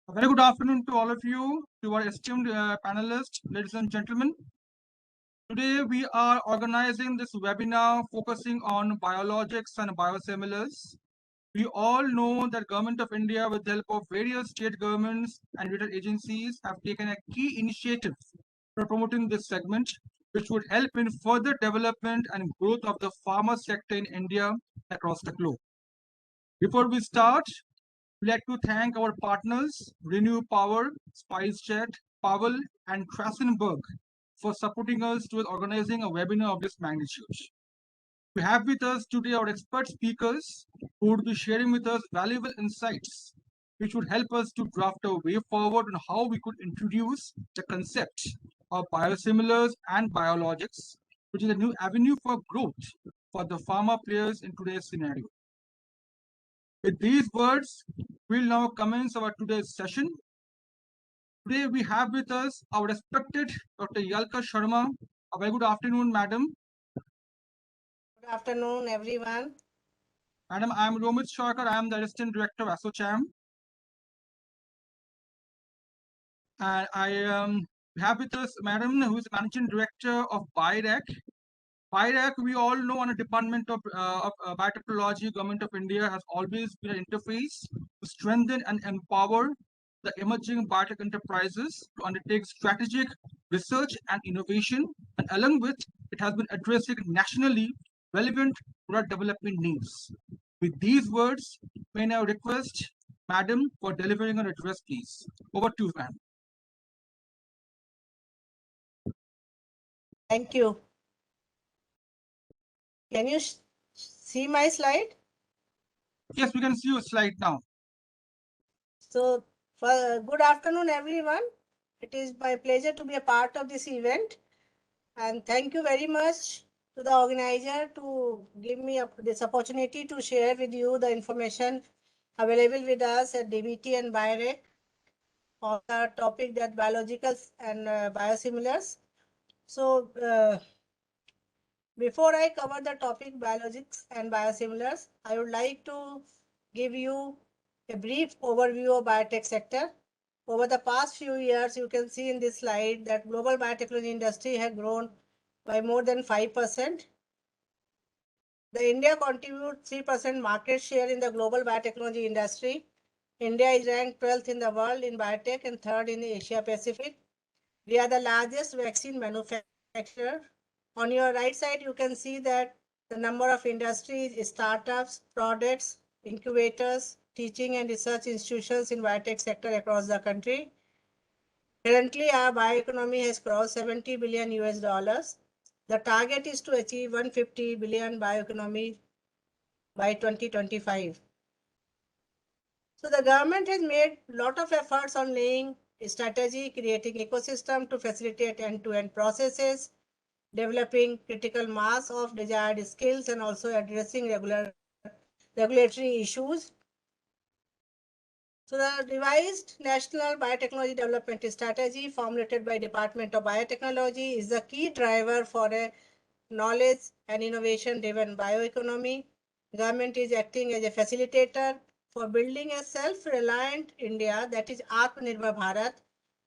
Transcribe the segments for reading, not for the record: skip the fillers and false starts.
A very good afternoon to all of you, to our esteemed panelists, ladies and gentlemen. Today we are organizing this webinar focusing on biologics and biosimilars. We all know that Government of India, with the help of various state governments and related agencies, have taken a key initiative for promoting this segment, which would help in further development and growth of the pharma sector in India across the globe. Before we start, we'd like to thank our partners, Renew Power, SpiceJet, Powell, and Krasenberg for supporting us towards organizing a webinar of this magnitude. We have with us today our expert speakers who would be sharing with us valuable insights which would help us to draft a way forward on how we could introduce the concept of biosimilars and biologics, which is a new avenue for growth for the pharma players in today's scenario. With these words, we'll now commence our today's session. Today we have with us our respected Dr. Yalka Sharma. A very good afternoon, madam. Good afternoon, everyone. Madam, I am Romit Sharkar. I am the Assistant Director of ASSOCHAM. And I have with us Madam, who is Managing Director of BIRAC. BIRAC, we all know, on a Department of Biotechnology, Government of India has always been an interface to strengthen and empower the emerging biotech enterprises to undertake strategic research and innovation, and along with it has been addressing nationally relevant product development needs. With these words, may I now request Madam for delivering an address, please. Over to you, ma'am. Thank you. Can you see my slide? Yes, we can see your slide now. So, good afternoon, everyone. It is my pleasure to be a part of this event. And thank you very much to the organizer to give me this opportunity to share with you the information available with us at DBT and BIRAC on the topic that biologicals and biosimilars. So, before I cover the topic biologics and biosimilars, I would like to give you a brief overview of biotech sector. Over the past few years, you can see in this slide that global biotechnology industry has grown by more than 5%. The India contributes 3% market share in the global biotechnology industry. India is ranked 12th in the world in biotech and 3rd in Asia Pacific. We are the largest vaccine manufacturer. On your right side, you can see that the number of industries, startups, products, incubators, teaching and research institutions in biotech sector across the country. Currently, our bioeconomy has crossed 70 billion US dollars. The target is to achieve 150 billion bioeconomy by 2025. So the government has made a lot of efforts on laying a strategy, creating ecosystem to facilitate end-to-end processes, developing critical mass of desired skills, and also addressing regulatory issues. So the revised National Biotechnology Development Strategy formulated by Department of Biotechnology is the key driver for a knowledge and innovation-driven bioeconomy. Government is acting as a facilitator for building a self-reliant India, that is Atmanirbhar Bharat,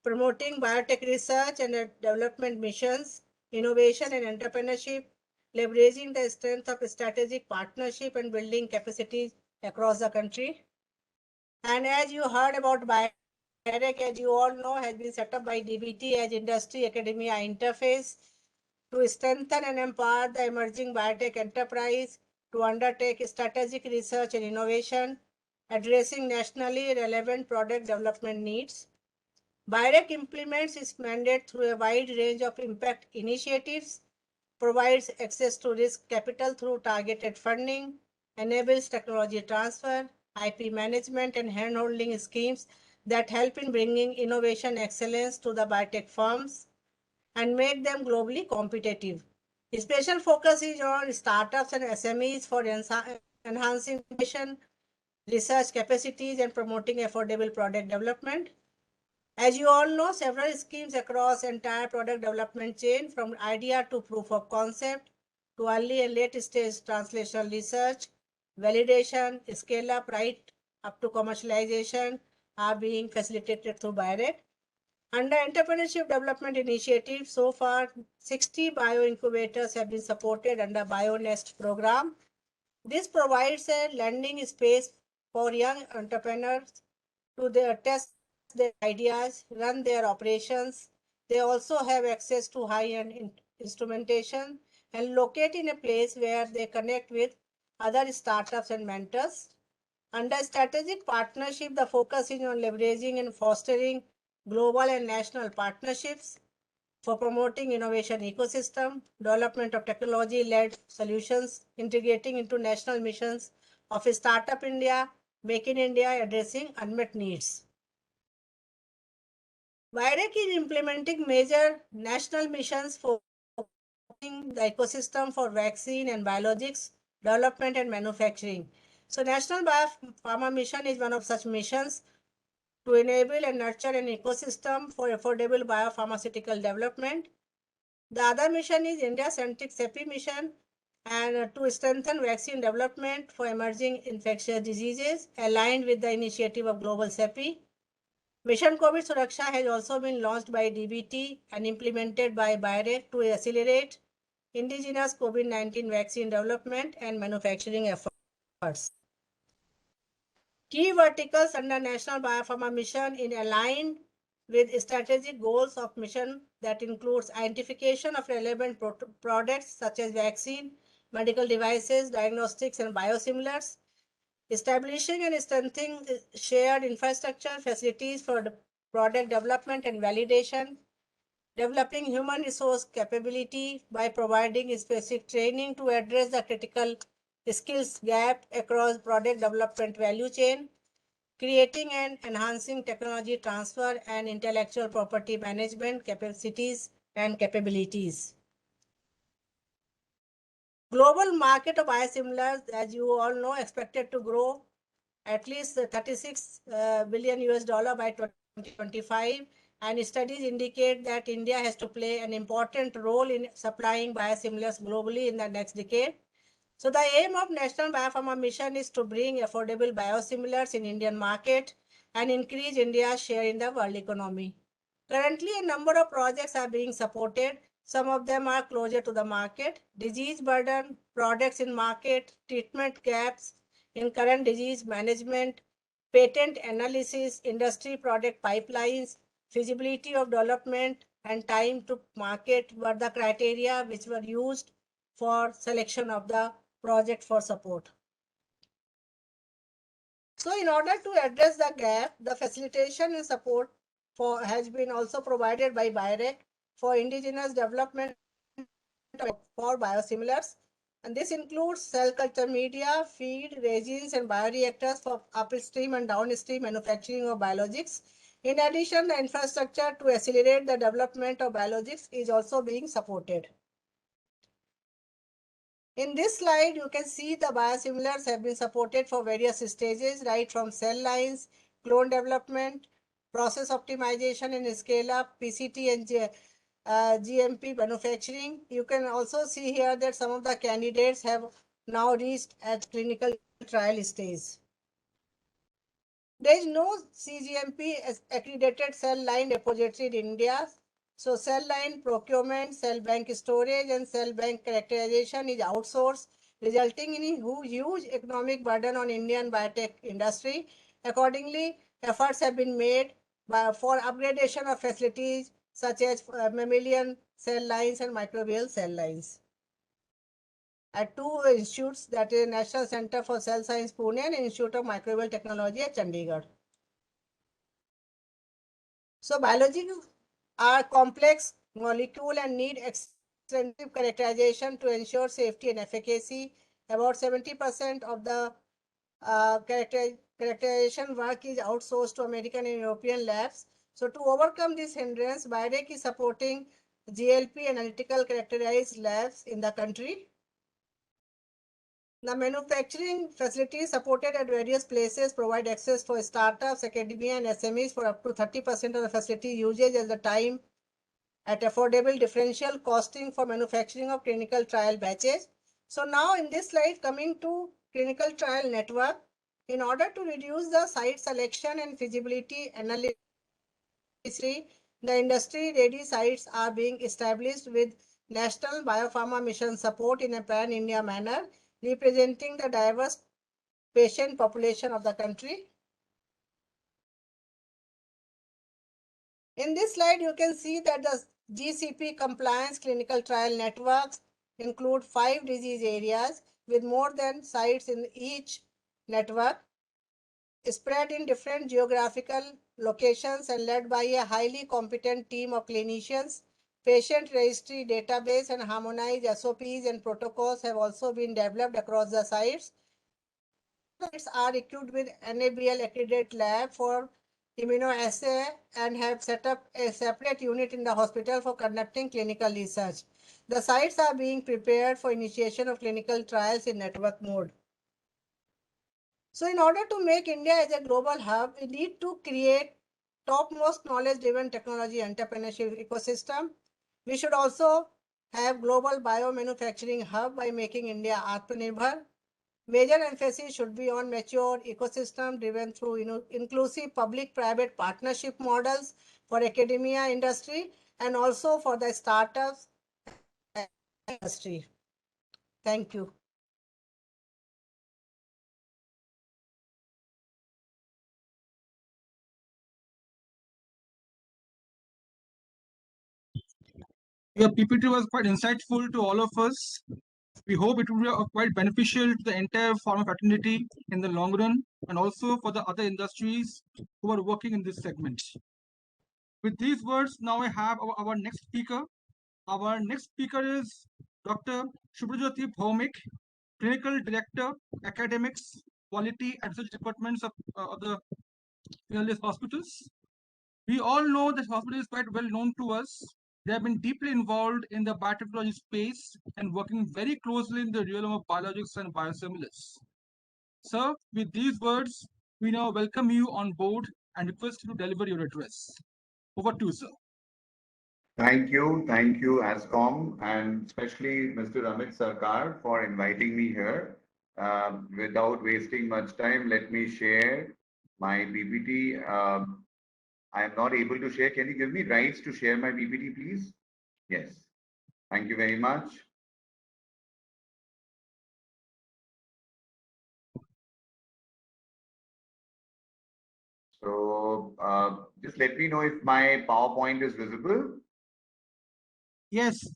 promoting biotech research and development missions, innovation and entrepreneurship, leveraging the strength of strategic partnership and building capacities across the country. And as you heard about BIRAC, as you all know, has been set up by DBT as industry academia interface to strengthen and empower the emerging biotech enterprise to undertake strategic research and innovation, addressing nationally relevant product development needs. BIRAC implements its mandate through a wide range of impact initiatives, provides access to risk capital through targeted funding, enables technology transfer, IP management, and handholding schemes that help in bringing innovation excellence to the biotech firms and make them globally competitive. A special focus is on startups and SMEs for enhancing innovation, research capacities, and promoting affordable product development. As you all know, several schemes across entire product development chain, from idea to proof of concept, to early and late stage translational research, validation, scale up right up to commercialization, are being facilitated through BioRec. Under Entrepreneurship Development Initiative, so far 60 bio-incubators have been supported under BioNest program. This provides a lending space for young entrepreneurs to test their ideas, run their operations. They also have access to high-end instrumentation and locate in a place where they connect with other startups and mentors. Under strategic partnership, the focus is on leveraging and fostering global and national partnerships for promoting innovation ecosystem, development of technology-led solutions, integrating into national missions of Startup India, Make in India, addressing unmet needs. BioRec is implementing major national missions for the ecosystem for vaccine and biologics development and manufacturing. So National Biopharma Mission is one of such missions to enable and nurture an ecosystem for affordable biopharmaceutical development. The other mission is India-centric CEPI mission and to strengthen vaccine development for emerging infectious diseases aligned with the initiative of Global CEPI. Mission COVID Suraksha has also been launched by DBT and implemented by BioRec to accelerate indigenous COVID-19 vaccine development and manufacturing efforts. Key verticals under National Biopharma Mission in aligned with strategic goals of mission that includes identification of relevant products such as vaccine, medical devices, diagnostics, and biosimilars, establishing and strengthening shared infrastructure facilities for product development and validation, developing human resource capability by providing specific training to address the critical skills gap across product development value chain, creating and enhancing technology transfer and intellectual property management capacities and capabilities. Global market of biosimilars, as you all know, expected to grow at least 36 billion US dollar by 2025. And studies indicate that India has to play an important role in supplying biosimilars globally in the next decade. So the aim of National Biopharma Mission is to bring affordable biosimilars in Indian market and increase India's share in the world economy. Currently, a number of projects are being supported. Some of them are closer to the market, disease burden, products in market, treatment gaps in current disease management, patent analysis, industry product pipelines, feasibility of development, and time to market were the criteria which were used for selection of the project for support. So in order to address the gap, the facilitation and support has been also provided by BioRec for indigenous development for biosimilars. And this includes cell culture media, feed, resins, and bioreactors for upstream and downstream manufacturing of biologics. In addition, the infrastructure to accelerate the development of biologics is also being supported. In this slide, you can see the biosimilars have been supported for various stages, right from cell lines, clone development, process optimization and scale up, PCT and GMP manufacturing. You can also see here that some of the candidates have now reached at clinical trial stage. There is no CGMP accredited cell line repository in India. So cell line procurement, cell bank storage, and cell bank characterization is outsourced, resulting in a huge economic burden on Indian biotech industry. Accordingly, efforts have been made for upgradation of facilities such as mammalian cell lines and microbial cell lines. At two institutes, that is National Center for Cell Science Pune and Institute of Microbial Technology at Chandigarh. So biologics are complex molecule and need extensive characterization to ensure safety and efficacy. About 70% of the characterization work is outsourced to American and European labs. So to overcome this hindrance, BioRec is supporting GLP analytical characterized labs in the country. The manufacturing facilities supported at various places provide access for startups, academia, and SMEs for up to 30% of the facility usage at the time at affordable differential costing for manufacturing of clinical trial batches. So now in this slide, coming to clinical trial network, In order to reduce the site selection and feasibility analysis, the industry-ready sites are being established with National Biopharma Mission support in a pan-India manner, representing the diverse patient population of the country. In this slide, you can see that the GCP compliance clinical trial networks include 5 disease areas with more than sites in each network, spread in different geographical locations and led by a highly competent team of clinicians. Patient registry database and harmonized SOPs and protocols have also been developed across the sites. Sites are equipped with NABL accredited lab for immunoassay and have set up a separate unit in the hospital for conducting clinical research. The sites are being prepared for initiation of clinical trials in network mode. So in order to make India as a global hub, we need to create topmost knowledge-driven technology entrepreneurship ecosystem. We should also have global biomanufacturing hub by making India Atmanirbhar. Major emphasis should be on mature ecosystem driven through inclusive public-private partnership models for academia industry and also for the startups industry. Thank you. Your PPT was quite insightful to all of us. We hope it will be quite beneficial to the entire pharma fraternity in the long run and also for the other industries who are working in this segment. With these words, now I have our next speaker. Our next speaker is Dr. Subhrajyoti Bhaumik, Clinical Director, Academics, Quality and Research Departments of the Peerless Hospitals. We all know that hospital is quite well known to us. They have been deeply involved in the biotechnology space and working very closely in the realm of biologics and biosimilars. Sir, with these words, we now welcome you on board and request you to deliver your address. Over to you, sir. Thank you, ASCOM, and especially Mr. Amit Sarkar for inviting me here. Without wasting much time, let me share my PPT. I am not able to share. Can you give me rights to share my PPT, please? Yes. Thank you very much. So just let me know if my PowerPoint is visible. Yes.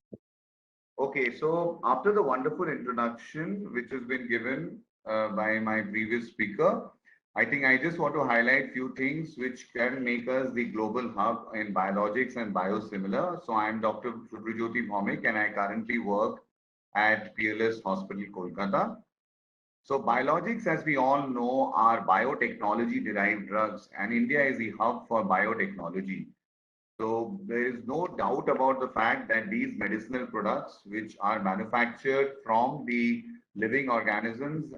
Okay, so after the wonderful introduction, which has been given by my previous speaker, I think I just want to highlight few things which can make us the global hub in biologics and biosimilar. So I'm Dr. Subhrajyoti Bhaumik and I currently work at Peerless Hospital, Kolkata. So biologics, as we all know, are biotechnology derived drugs, and India is the hub for biotechnology. So there is no doubt about the fact that these medicinal products, which are manufactured from the living organisms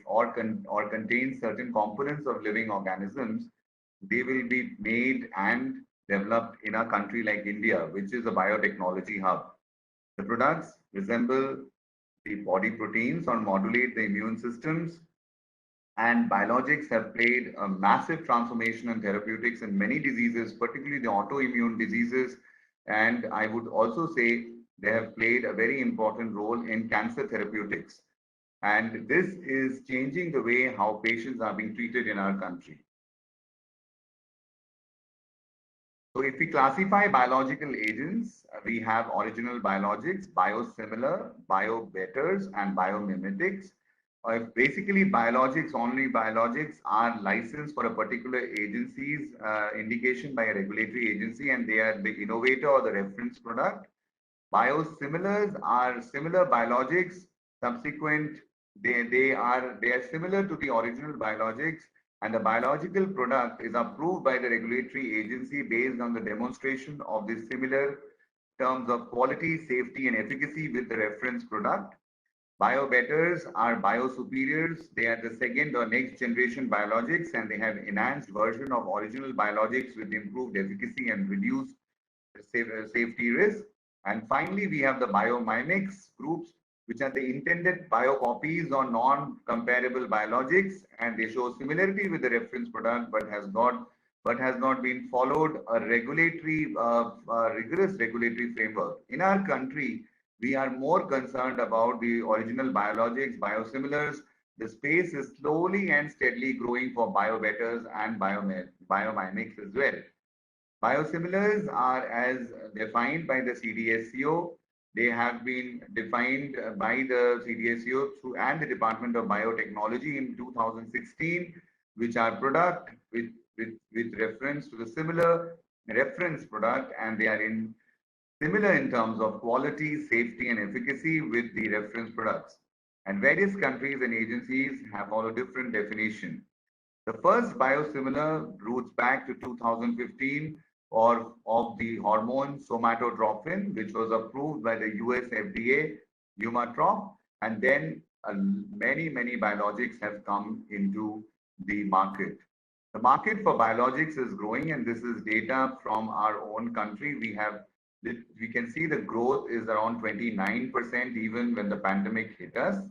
or contain certain components of living organisms, they will be made and developed in a country like India, which is a biotechnology hub. The products resemble the body proteins or modulate the immune systems, and biologics have played a massive transformation in therapeutics in many diseases, particularly the autoimmune diseases. And I would also say they have played a very important role in cancer therapeutics. And this is changing the way how patients are being treated in our country. So if we classify biological agents, we have original biologics, biosimilar, biobetters, and biomimetics. Basically, only biologics are licensed for a particular agency's indication by a regulatory agency, and they are the innovator or the reference product. Biosimilars are similar biologics. They are similar to the original biologics, and the biological product is approved by the regulatory agency based on the demonstration of the similar terms of quality, safety, and efficacy with the reference product. Biobetters are biosuperiors. They are the second or next generation biologics, and they have enhanced version of original biologics with improved efficacy and reduced safety risk. And finally, we have the biomimics groups, which are the intended biocopies or non-comparable biologics, and they show similarity with the reference product, but has not been followed a rigorous regulatory framework. In our country, we are more concerned about the original biologics, biosimilars. The space is slowly and steadily growing for biobetters and biomimics as well. Biosimilars are as defined by the CDSCO. They have been defined by the CDSCO through and the Department of Biotechnology in 2016, which are product with reference to the similar reference product, and they are similar in terms of quality, safety, and efficacy with the reference products. And various countries and agencies have followed different definition. The first biosimilar roots back to 2015 of the hormone somatotropin, which was approved by the US FDA, Humatrop, and then many biologics have come into the market. The market for biologics is growing, and this is data from our own country. We can see the growth is around 29% even when the pandemic hit us.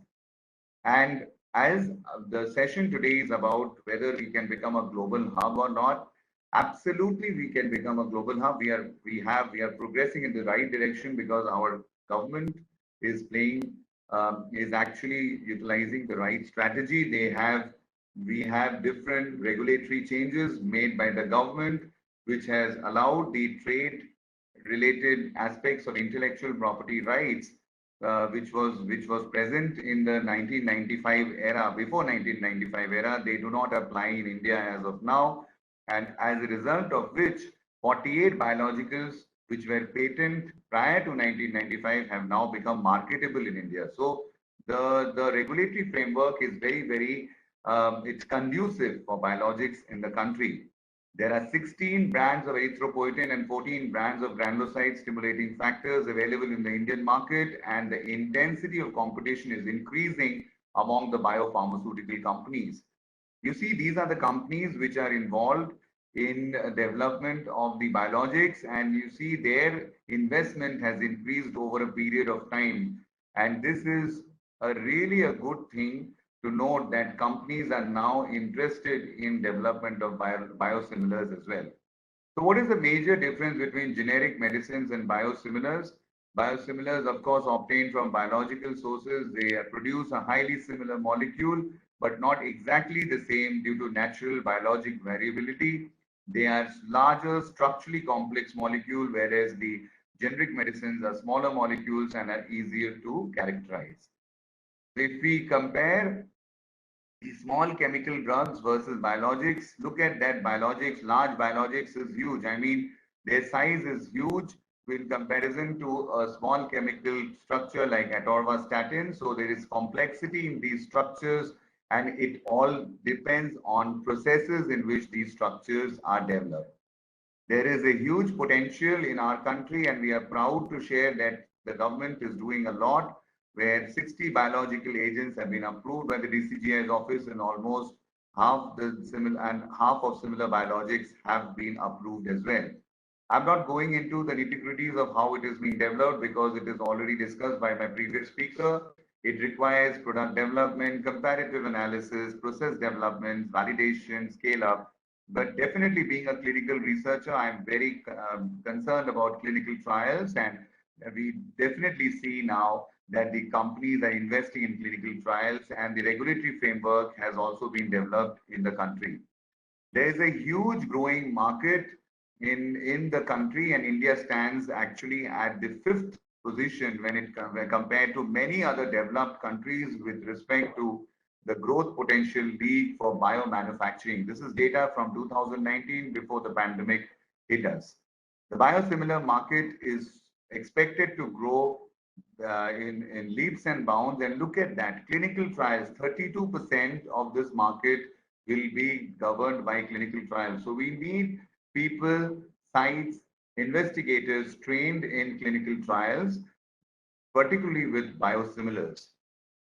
And as the session today is about whether we can become a global hub or not, absolutely we can become a global hub. We are progressing in the right direction because our government is actually utilizing the right strategy. We have different regulatory changes made by the government, which has allowed the trade related aspects of intellectual property rights, which was present in the 1995 era. Before 1995 era, they do not apply in India as of now, and as a result of which 48 biologicals which were patent prior to 1995 have now become marketable in India. So the regulatory framework is very it's conducive for biologics in the country. There are 16 brands of erythropoietin and 14 brands of granulocyte stimulating factors available in the Indian market, and the intensity of competition is increasing among the biopharmaceutical companies. You see, these are the companies which are involved in development of the biologics, and you see their investment has increased over a period of time. And this is really a good thing to note that companies are now interested in development of biosimilars as well. So what is the major difference between generic medicines and biosimilars? Biosimilars, of course, obtained from biological sources. They produce a highly similar molecule, but not exactly the same due to natural biologic variability. They are larger, structurally complex molecule, whereas the generic medicines are smaller molecules and are easier to characterize. If we compare the small chemical drugs versus biologics, look at that large biologics is huge. I mean, their size is huge in comparison to a small chemical structure like atorvastatin. So there is complexity in these structures, and it all depends on processes in which these structures are developed. There is a huge potential in our country, and we are proud to share that the government is doing a lot, where 60 biological agents have been approved by the DCGI's office, and almost half of similar biologics have been approved as well. I'm not going into the nitty-gritties of how it is being developed because it is already discussed by my previous speaker. It requires product development, comparative analysis, process development, validation, scale up. But definitely, being a clinical researcher, I'm very concerned about clinical trials, and we definitely see now that the companies are investing in clinical trials, and the regulatory framework has also been developed in the country. There is a huge growing market in the country, and India stands actually at the 5th position when compared to many other developed countries with respect to the growth potential league for biomanufacturing. This is data from 2019 before the pandemic hit us. The biosimilar market is expected to grow in leaps and bounds, and look at that. Clinical trials, 32% of this market will be governed by clinical trials. So we need people, sites, investigators trained in clinical trials, particularly with biosimilars.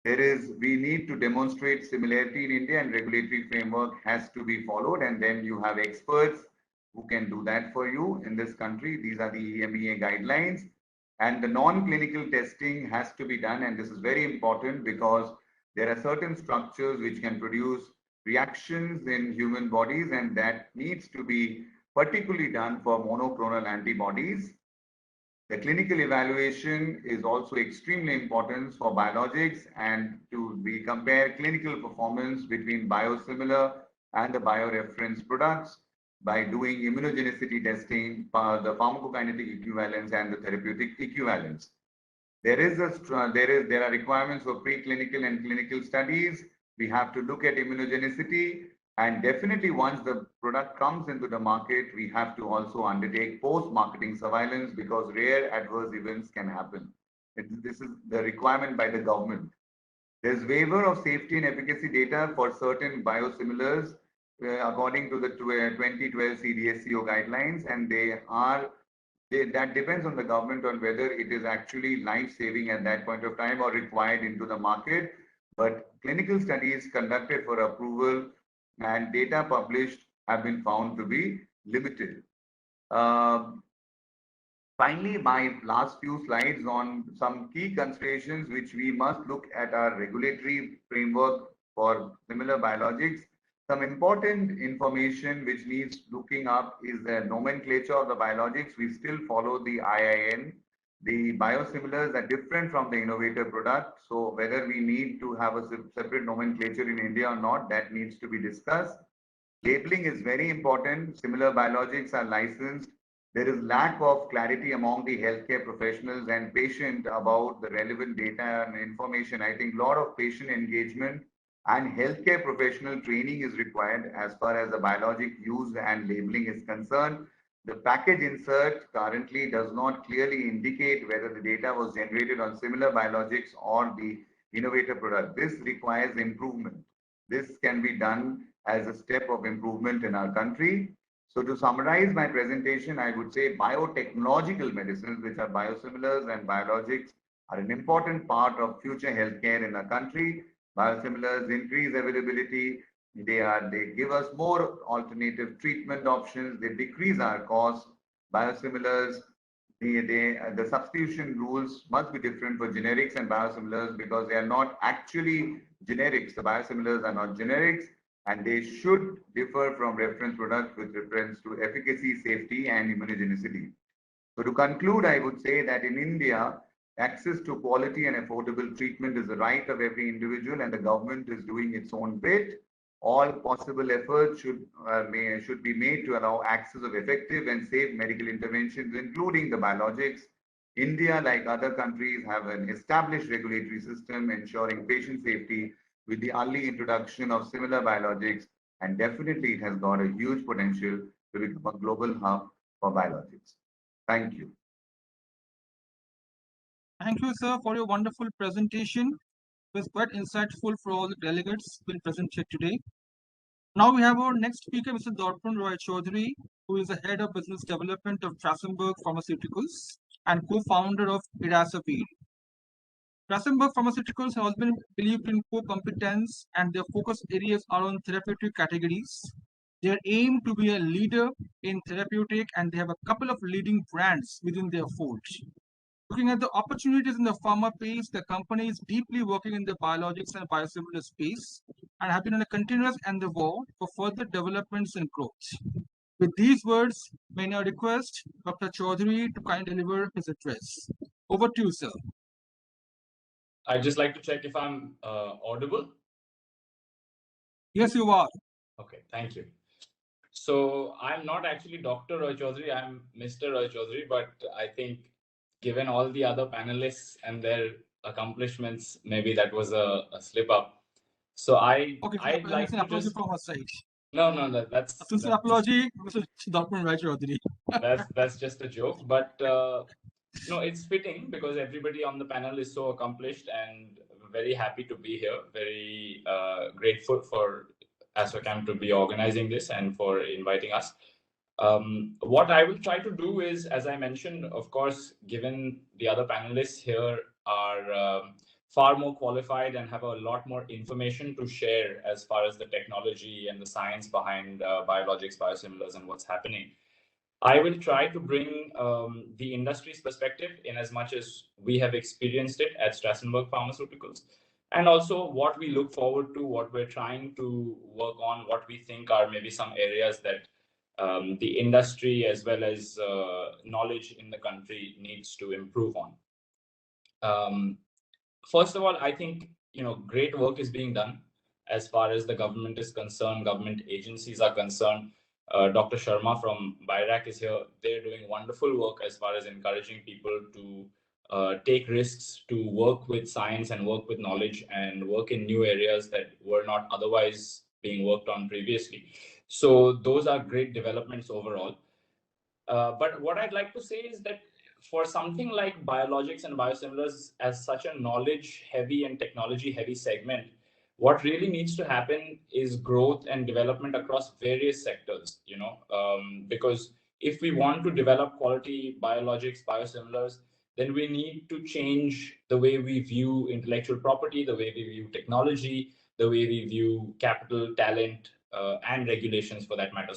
We need to demonstrate similarity in India, and regulatory framework has to be followed, and then you have experts who can do that for you in this country. These are the EMEA guidelines. And the non-clinical testing has to be done. And this is very important because there are certain structures which can produce reactions in human bodies, and that needs to be particularly done for monoclonal antibodies. The clinical evaluation is also extremely important for biologics, and we compare clinical performance between biosimilar and the bioreference products by doing immunogenicity testing, the pharmacokinetic equivalence and the therapeutic equivalence. There are requirements for preclinical and clinical studies. We have to look at immunogenicity, and definitely once the product comes into the market, we have to also undertake post-marketing surveillance because rare adverse events can happen. This is the requirement by the government. There's waiver of safety and efficacy data for certain biosimilars according to the 2012 CDSCO guidelines, and that depends on the government on whether it is actually life-saving at that point of time or required into the market. But clinical studies conducted for approval and data published have been found to be limited. Finally, my last few slides on some key considerations which we must look at our regulatory framework for similar biologics. Some important information which needs looking up is the nomenclature of the biologics. We still follow the IIN. The biosimilars are different from the innovator product. So whether we need to have a separate nomenclature in India or not, that needs to be discussed. Labeling is very important. Similar biologics are licensed. There is lack of clarity among the healthcare professionals and patient about the relevant data and information. I think a lot of patient engagement and healthcare professional training is required as far as the biologic use and labeling is concerned. The package insert currently does not clearly indicate whether the data was generated on similar biologics or the innovator product. This requires improvement. This can be done as a step of improvement in our country. So to summarize my presentation, I would say biotechnological medicines, which are biosimilars and biologics, are an important part of future healthcare in our country. Biosimilars increase availability. They give us more alternative treatment options. They decrease our costs. Biosimilars, the substitution rules must be different for generics and biosimilars because they are not actually generics. The biosimilars are not generics, and they should differ from reference products with reference to efficacy, safety, and immunogenicity. So to conclude, I would say that in India, access to quality and affordable treatment is the right of every individual, and the government is doing its own bit. All possible efforts should be made to allow access of effective and safe medical interventions, including the biologics. India, like other countries, have an established regulatory system ensuring patient safety with the early introduction of similar biologics, and definitely it has got a huge potential to become a global hub for biologics. Thank you. Thank you, sir, for your wonderful presentation. It was quite insightful for all the delegates who will present here today. Now we have our next speaker, Mr. Darpan Roy Chaudhary, who is the head of business development of Trassenberg Pharmaceuticals and co-founder of Irasavir. Trassenberg Pharmaceuticals has been believed in core competence, and their focus areas are on therapeutic categories. They aim to be a leader in therapeutic, and they have a couple of leading brands within their fold. Looking at the opportunities in the pharma space, the company is deeply working in the biologics and biosimilar space and have been on a continuous endeavor for further developments and growth. With these words, may I now request Dr. Chaudhary to kindly deliver his address. Over to you, sir. I'd just like to check if I'm audible. Yes, you are. Okay, thank you. So I'm not actually Dr. Roy Chaudhary, I'm Mr. Roy Chaudhary, but I think given all the other panelists and their accomplishments, maybe that was a slip up. So I'd like to apology from our side. No, that's an apology, Mr. Dr. Roy Chaudhary. that's just a joke, but no, it's fitting because everybody on the panel is so accomplished, and very happy to be here. Very grateful for ASSOCHAM to be organizing this and for inviting us. What I will try to do is, as I mentioned, of course, given the other panelists here are far more qualified and have a lot more information to share as far as the technology and the science behind biologics, biosimilars, and what's happening. I will try to bring the industry's perspective in as much as we have experienced it at Strassenberg Pharmaceuticals, and also what we look forward to, what we're trying to work on, what we think are maybe some areas that the industry as well as knowledge in the country needs to improve on. First of all, I think great work is being done as far as the government is concerned, government agencies are concerned. Dr. Sharma from BIRAC is here. They're doing wonderful work as far as encouraging people to take risks, to work with science and work with knowledge and work in new areas that were not otherwise being worked on previously. So those are great developments overall. But what I'd like to say is that for something like biologics and biosimilars as such a knowledge heavy and technology heavy segment, what really needs to happen is growth and development across various sectors, because if we want to develop quality biologics, biosimilars, then we need to change the way we view intellectual property, the way we view technology, the way we view capital, talent, and regulations for that matter.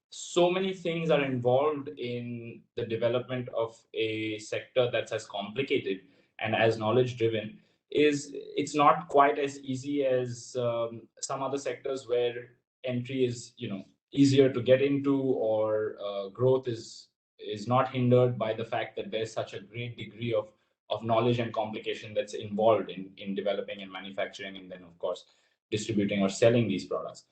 So many things are involved in the development of a sector that's as complicated and as knowledge driven. It's not quite as easy as some other sectors where entry is easier to get into, or growth is not hindered by the fact that there's such a great degree of knowledge and complication that's involved in developing and manufacturing, and then of course distributing or selling these products.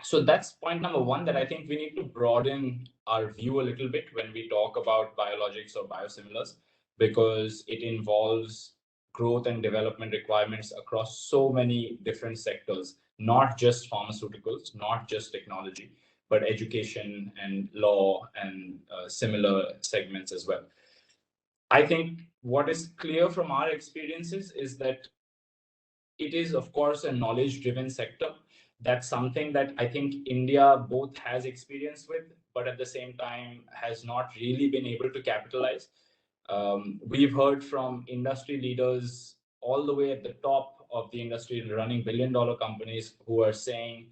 So that's point number one, that I think we need to broaden our view a little bit when we talk about biologics or biosimilars, because it involves growth and development requirements across so many different sectors, not just pharmaceuticals, not just technology, but education and law and similar segments as well. I think what is clear from our experiences is that it is, of course, a knowledge-driven sector. That's something that I think India both has experience with, but at the same time has not really been able to capitalize. We've heard from industry leaders all the way at the top of the industry, running billion-dollar companies, who are saying,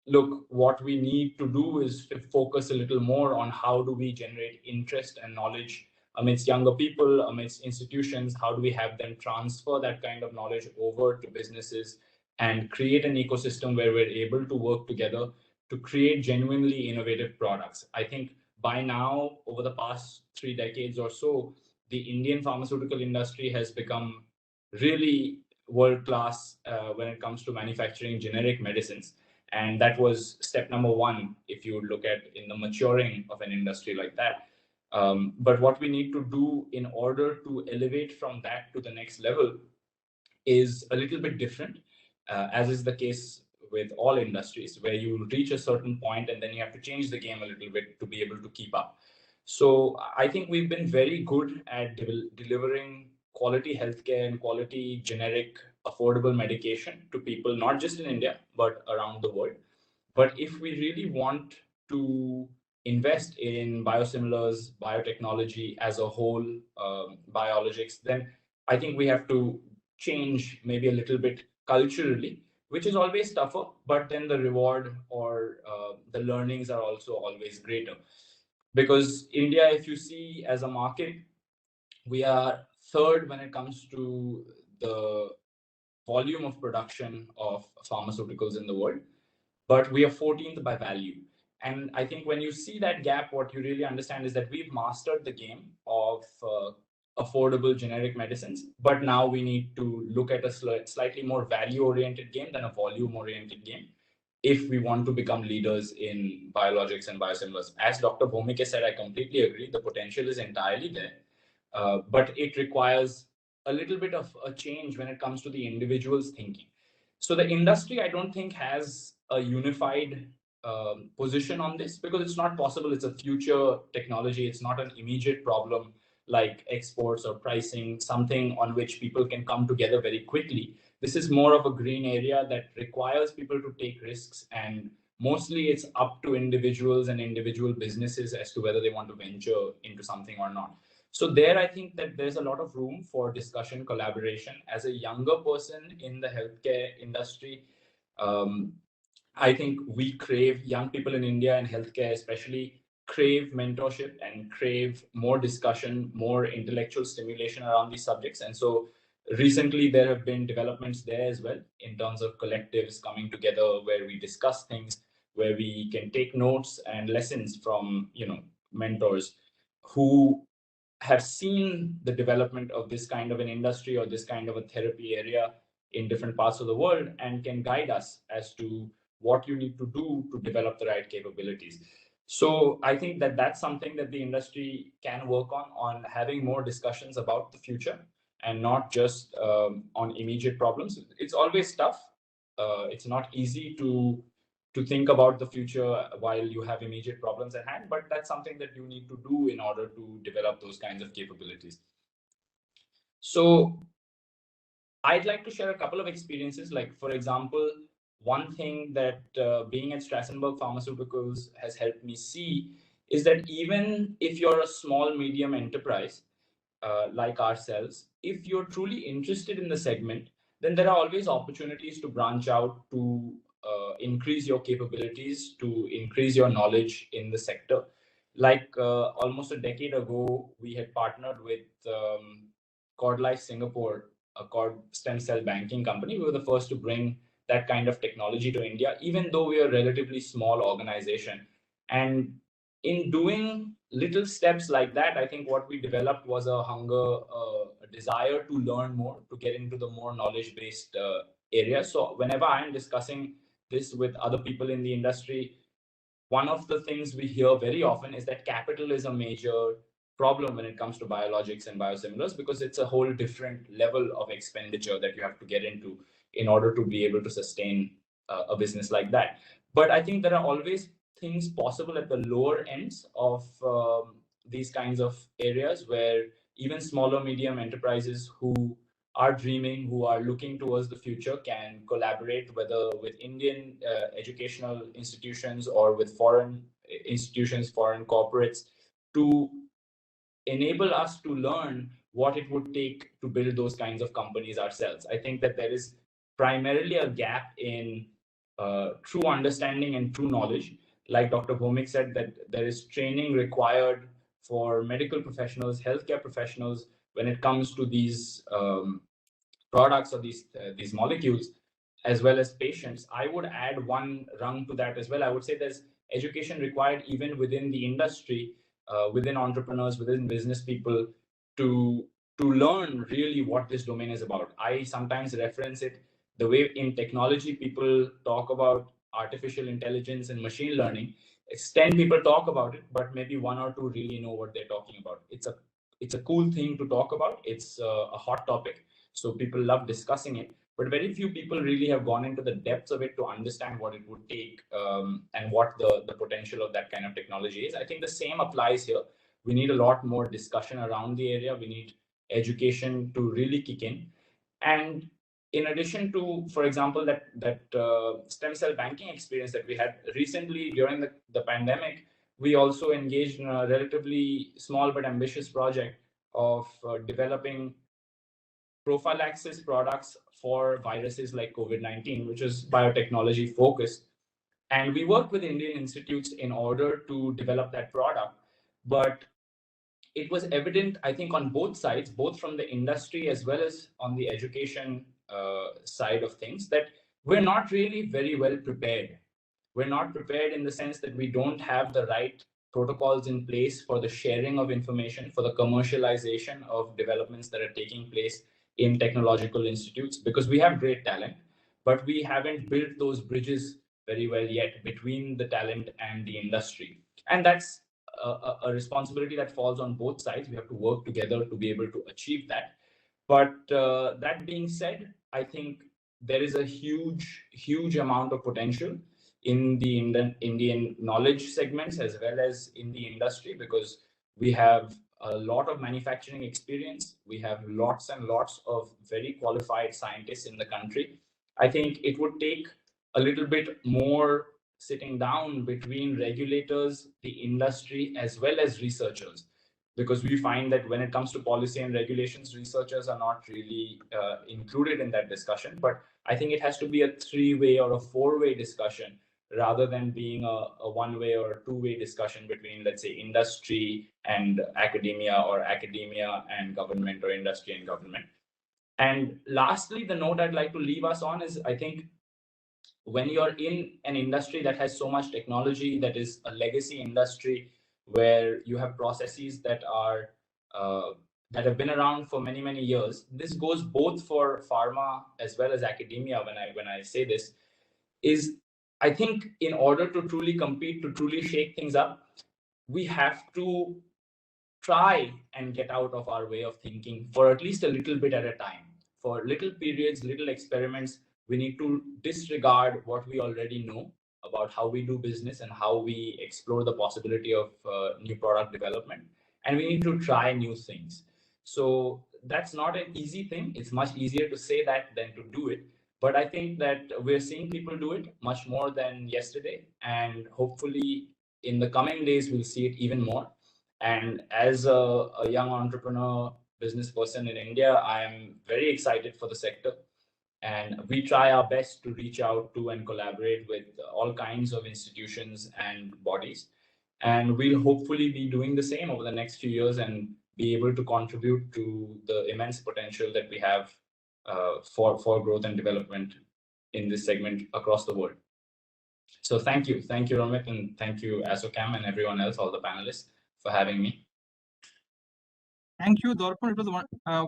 look, what we need to do is to focus a little more on how do we generate interest and knowledge amidst younger people, amidst institutions. How do we have them transfer that kind of knowledge over to businesses and create an ecosystem where we're able to work together to create genuinely innovative products? I think by now, over the past 3 decades or so, the Indian pharmaceutical industry has become really world-class when it comes to manufacturing generic medicines. And that was step number one, if you look at in the maturing of an industry like that. But what we need to do in order to elevate from that to the next level is a little bit different, as is the case with all industries, where you reach a certain point and then you have to change the game a little bit to be able to keep up. So I think we've been very good at delivering quality healthcare and quality generic affordable medication to people, not just in India, but around the world. But if we really want to invest in biosimilars, biotechnology as a whole, biologics, then I think we have to change maybe a little bit culturally, which is always tougher, but then the reward or the learnings are also always greater. Because India, if you see as a market, we are third when it comes to the volume of production of pharmaceuticals in the world, but we are 14th by value. And I think when you see that gap, what you really understand is that we've mastered the game of affordable generic medicines, but now we need to look at a slightly more value-oriented game than a volume-oriented game if we want to become leaders in biologics and biosimilars. As Dr. Bhumike said, I completely agree. The potential is entirely there, but it requires a little bit of a change when it comes to the individual's thinking. So the industry, I don't think, has a unified position on this, because it's not possible. It's a future technology. It's not an immediate problem like exports or pricing, something on which people can come together very quickly. This is more of a green area that requires people to take risks, and mostly it's up to individuals and individual businesses as to whether they want to venture into something or not. So there, I think that there's a lot of room for discussion, collaboration. As a younger person in the healthcare industry, I think we crave, young people in India and healthcare especially, crave mentorship and crave more discussion, more intellectual stimulation around these subjects. And so recently there have been developments there as well in terms of collectives coming together where we discuss things, where we can take notes and lessons from, mentors who have seen the development of this kind of an industry or this kind of a therapy area in different parts of the world and can guide us as to what you need to do to develop the right capabilities. So I think that that's something that the industry can work on having more discussions about the future and not just on immediate problems. It's always tough. It's not easy to think about the future while you have immediate problems at hand, but that's something that you need to do in order to develop those kinds of capabilities. So I'd like to share a couple of experiences. Like, for example, one thing that being at Strassenberg Pharmaceuticals has helped me see is that even if you're a small, medium enterprise like ourselves, if you're truly interested in the segment, then there are always opportunities to branch out, to increase your capabilities, to increase your knowledge in the sector. Like almost a decade ago, we had partnered with Cord Life Singapore, a cord stem cell banking company. We were the first to bring that kind of technology to India, even though we are a relatively small organization. And in doing little steps like that, I think what we developed was a hunger, a desire to learn more, to get into the more knowledge-based area. So whenever I'm discussing this with other people in the industry, one of the things we hear very often is that capital is a major problem when it comes to biologics and biosimilars, because it's a whole different level of expenditure that you have to get into in order to be able to sustain a business like that. But I think there are always things possible at the lower ends of these kinds of areas where even smaller medium enterprises who are dreaming, who are looking towards the future, can collaborate, whether with Indian educational institutions or with foreign institutions, foreign corporates, to enable us to learn what it would take to build those kinds of companies ourselves. I think that there is primarily a gap in true understanding and true knowledge. Like Dr. Bhomik said, that there is training required for medical professionals, healthcare professionals, when it comes to these products or these molecules, as well as patients. I would add one rung to that as well. I would say there's education required even within the industry, within entrepreneurs, within business people, to learn really what this domain is about. I sometimes reference it the way in technology people talk about artificial intelligence and machine learning. It's 10 people talk about it, but maybe one or two really know what they're talking about. It's a cool thing to talk about. It's a hot topic, so people love discussing it. But very few people really have gone into the depths of it to understand what it would take and what the potential of that kind of technology is. I think the same applies here. We need a lot more discussion around the area. We need education to really kick in. And in addition to, for example, that stem cell banking experience that we had recently during the pandemic, we also engaged in a relatively small but ambitious project of developing prophylaxis products for viruses like COVID-19, which is biotechnology focused. And we worked with Indian institutes in order to develop that product. But it was evident, I think, on both sides, both from the industry as well as on the education side of things, that we're not really very well prepared. We're not prepared in the sense that we don't have the right protocols in place for the sharing of information, for the commercialization of developments that are taking place in technological institutes, because we have great talent, but we haven't built those bridges very well yet between the talent and the industry. And that's a responsibility that falls on both sides. We have to work together to be able to achieve that. But that being said, I think there is a huge amount of potential in the Indian knowledge segments as well as in the industry, because we have a lot of manufacturing experience. We have lots and lots of very qualified scientists in the country. I think it would take a little bit more sitting down between regulators, the industry, as well as researchers, because we find that when it comes to policy and regulations, researchers are not really included in that discussion. But I think it has to be a three-way or a four-way discussion rather than being a one-way or two-way discussion between, let's say, industry and academia, or academia and government, or industry and government. And lastly, the note I'd like to leave us on is, I think, when you're in an industry that has so much technology, that is a legacy industry, where you have processes that are that have been around for many, many years. This goes both for pharma as well as academia. When I say this, is I think in order to truly compete, to truly shake things up, we have to try and get out of our way of thinking for at least a little bit at a time. For little periods, little experiments, we need to disregard what we already know about how we do business and how we explore the possibility of new product development. And we need to try new things. So that's not an easy thing. It's much easier to say that than to do it. But I think that we're seeing people do it much more than yesterday. And hopefully in the coming days, we'll see it even more. And as a young entrepreneur, business person in India, I am very excited for the sector. And we try our best to reach out to and collaborate with all kinds of institutions and bodies. And we'll hopefully be doing the same over the next few years and be able to contribute to the immense potential that we have for growth and development in this segment across the world. So thank you, Romit, and thank you, ASSOCHAM, and everyone else, all the panelists, for having me. Thank you, Darpan. It was a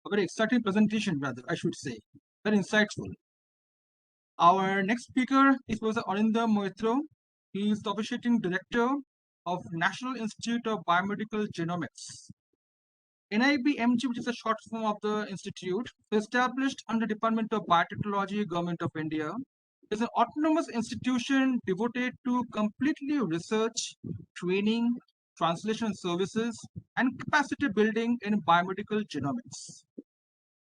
very exciting presentation, rather, I should say. Very insightful. Our next speaker is Professor Arindam Moitra. He is the officiating director of National Institute of Biomedical Genomics. NIBMG, which is a short form of the institute, is established under Department of Biotechnology, Government of India. It's an autonomous institution devoted to completely research, training, translation services, and capacity building in biomedical genomics.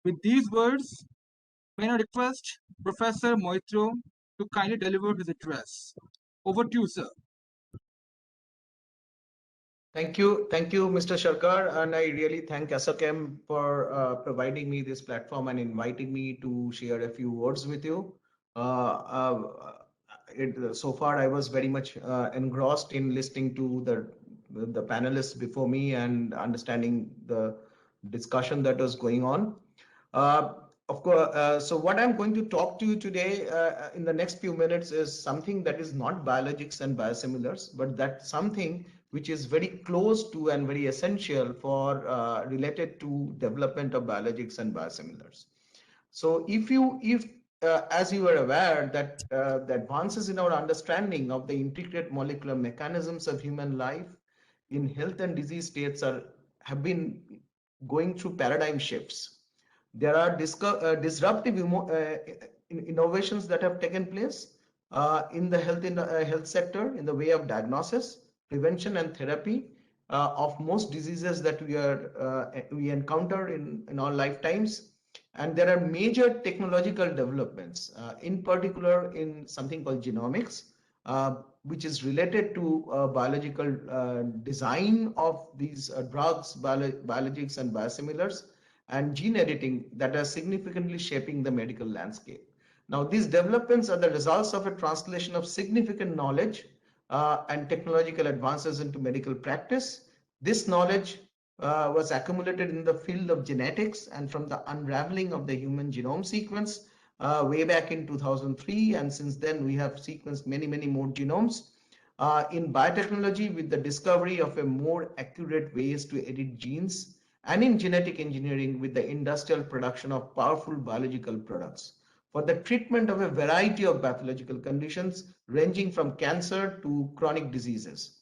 With these words, may I request Professor Moitra to kindly deliver his address. Over to you, sir. Thank you, Mr. Sharkar, and I really thank ASSOCHAM for providing me this platform and inviting me to share a few words with you. So far, I was very much engrossed in listening to the panelists before me and understanding the discussion that was going on. Of course, so what I'm going to talk to you today in the next few minutes is something that is not biologics and biosimilars, but that's something which is very close to and very essential for related to development of biologics and biosimilars. So as you are aware that the advances in our understanding of the intricate molecular mechanisms of human life in health and disease states have been going through paradigm shifts. There are disruptive innovations that have taken place in the health sector in the way of diagnosis, prevention, and therapy of most diseases that we encounter in our lifetimes. And there are major technological developments, in particular in something called genomics, which is related to biological design of these drugs, biologics, and biosimilars, and gene editing that are significantly shaping the medical landscape. Now, these developments are the results of a translation of significant knowledge and technological advances into medical practice. This knowledge was accumulated in the field of genetics and from the unraveling of the human genome sequence way back in 2003. And since then, we have sequenced many, many more genomes. In biotechnology, with the discovery of a more accurate ways to edit genes, and in genetic engineering with the industrial production of powerful biological products for the treatment of a variety of pathological conditions ranging from cancer to chronic diseases.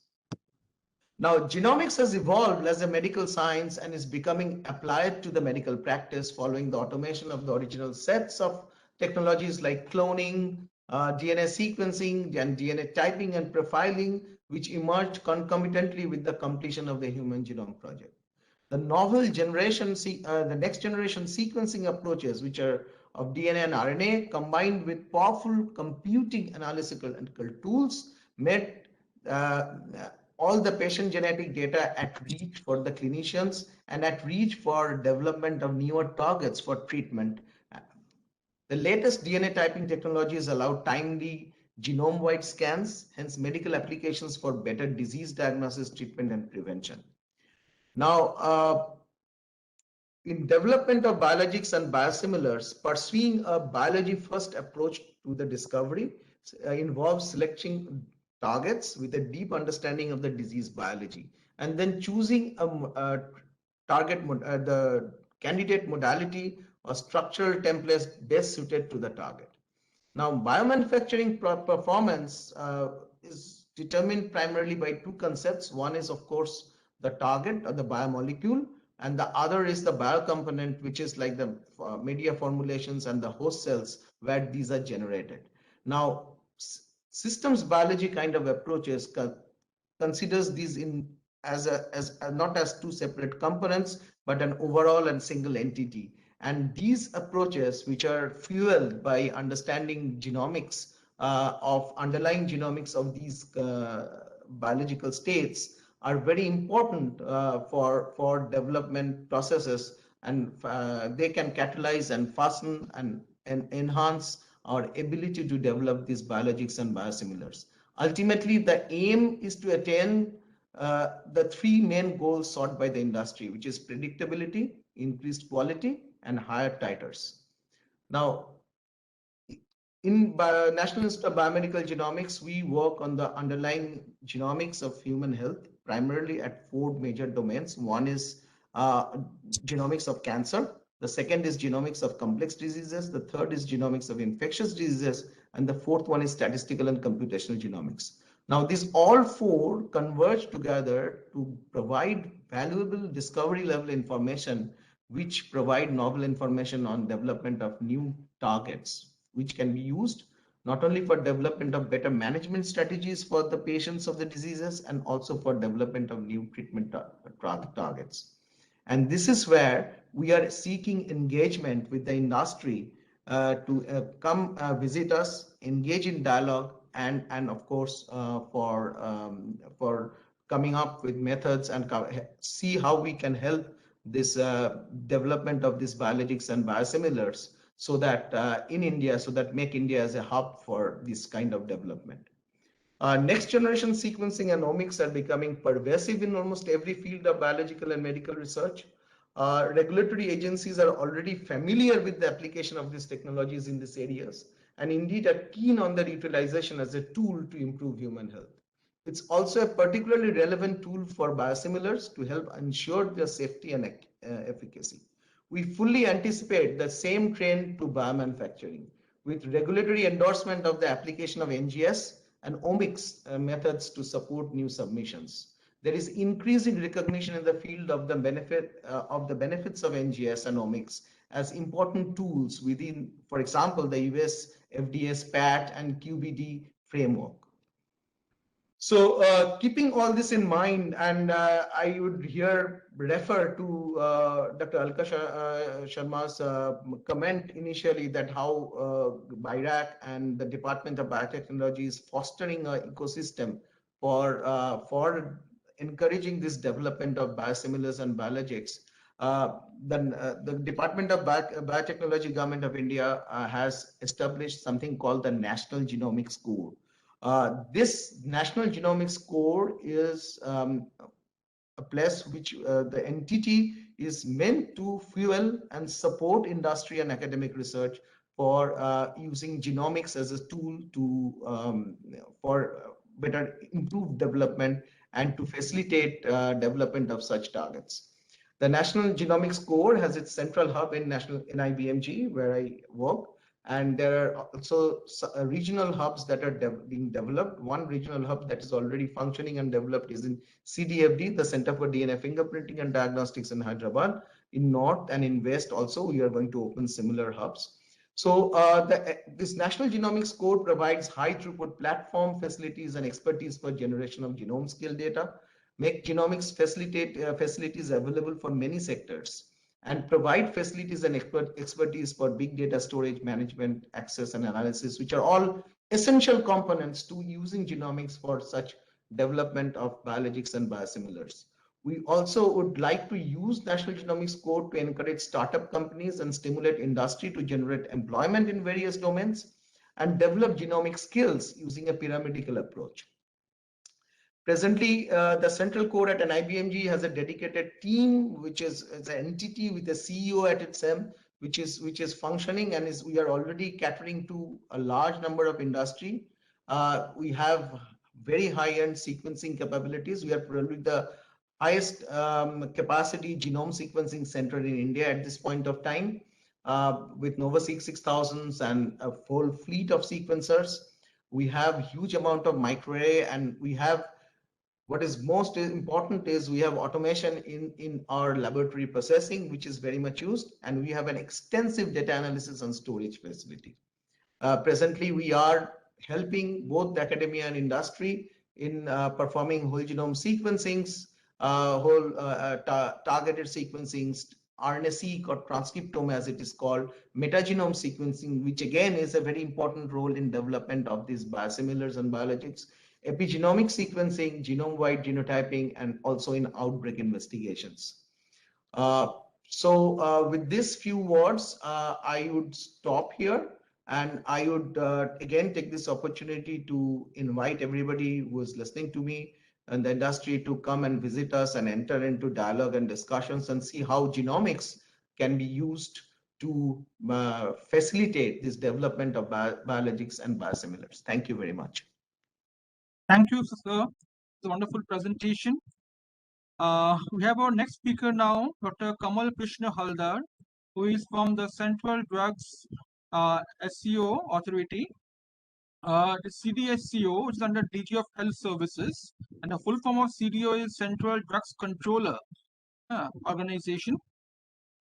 Now, genomics has evolved as a medical science and is becoming applied to the medical practice following the automation of the original sets of technologies like cloning, DNA sequencing, and DNA typing and profiling, which emerged concomitantly with the completion of the Human Genome Project. The novel the next generation sequencing approaches, which are of DNA and RNA, combined with powerful computing analytical tools, made all the patient genetic data at reach for the clinicians and at reach for development of newer targets for treatment. The latest DNA typing technologies allow timely genome-wide scans, hence medical applications for better disease diagnosis, treatment, and prevention. Now, in development of biologics and biosimilars, pursuing a biology-first approach to the discovery involves selecting targets with a deep understanding of the disease biology, and then choosing a the candidate modality or structural templates best suited to the target. Now, biomanufacturing performance is determined primarily by two concepts. One is, of course, the target or the biomolecule, and the other is the biocomponent, which is like the media formulations and the host cells where these are generated. Now, systems biology kind of approaches considers these as not as two separate components, but an overall and single entity. And these approaches, which are fueled by understanding genomics of underlying genomics of these biological states, are very important for development processes, and they can catalyze and fasten and enhance our ability to develop these biologics and biosimilars. Ultimately, the aim is to attain the three main goals sought by the industry, which is predictability, increased quality, and higher titers. Now, in National Institute of Biomedical Genomics, we work on the underlying genomics of human health, primarily at four major domains. One is genomics of cancer. The second is genomics of complex diseases. The third is genomics of infectious diseases. And the fourth one is statistical and computational genomics. Now, these all four converge together to provide valuable discovery level information, which provide novel information on development of new targets, which can be used not only for development of better management strategies for the patients of the diseases, and also for development of new treatment targets. And this is where we are seeking engagement with the industry to come visit us, engage in dialogue, and of course for coming up with methods and see how we can help this development of these biologics and biosimilars, so that in India, so that make India as a hub for this kind of development. Next generation sequencing and omics are becoming pervasive in almost every field of biological and medical research. Regulatory agencies are already familiar with the application of these technologies in these areas, and indeed are keen on their utilization as a tool to improve human health. It's also a particularly relevant tool for biosimilars to help ensure their safety and efficacy. We fully anticipate the same trend to biomanufacturing, with regulatory endorsement of the application of NGS and omics methods to support new submissions. There is increasing recognition in the field of the benefits of NGS and omics as important tools within, for example, the US FDA's PAT and QBD framework. So keeping all this in mind, and I would here refer to Dr. Alka Sharma's comment initially that how BIRAC and the Department of Biotechnology is fostering an ecosystem for encouraging this development of biosimilars and biologics. Then the Department of Biotechnology, Government of India has established something called the National Genomics Core. This National Genomics Core is a place which the entity is meant to fuel and support industry and academic research for using genomics as a tool to for better improved development and to facilitate development of such targets. The National Genomics Core has its central hub in IBMG, where I work. And there are also regional hubs that are being developed. One regional hub that is already functioning and developed is in CDFD, the Center for DNA Fingerprinting and Diagnostics in Hyderabad. In North and in West also, we are going to open similar hubs. So this National Genomics Core provides high throughput platform facilities and expertise for generation of genome scale data, make genomics facilities available for many sectors, and provide facilities and expertise for big data storage, management, access, and analysis, which are all essential components to using genomics for such development of biologics and biosimilars. We also would like to use National Genomics Core to encourage startup companies and stimulate industry to generate employment in various domains. and develop genomic skills using a pyramidal approach. Presently, the central core at NIBMG has a dedicated team, which is an entity with a CEO at its helm, which is functioning, and we are already catering to a large number of industry. We have very high-end sequencing capabilities. We are probably the highest capacity genome sequencing center in India at this point of time, with NovaSeq 6000s and a full fleet of sequencers. We have huge amount of microarray, and we have, what is most important is we have automation in our laboratory processing, which is very much used, and we have an extensive data analysis and storage facility. Presently, we are helping both the academia and industry in performing whole genome sequencings, targeted sequencings, RNA-seq or transcriptome as it is called, metagenome sequencing, which again is a very important role in development of these biosimilars and biologics, epigenomic sequencing, genome-wide genotyping, and also in outbreak investigations. With these few words, I would stop here, and I would again take this opportunity to invite everybody who is listening to me and the industry to come and visit us and enter into dialogue and discussions and see how genomics can be used to facilitate this development of biologics and biosimilars. Thank you very much. Thank you, sir. It's a wonderful presentation. We have our next speaker now, Dr. Kamal Krishna Haldar, who is from the Central Drugs SCO Authority. The CDSCO, which is under DG of Health Services, and the full form of CDO is Central Drugs Controller Organization.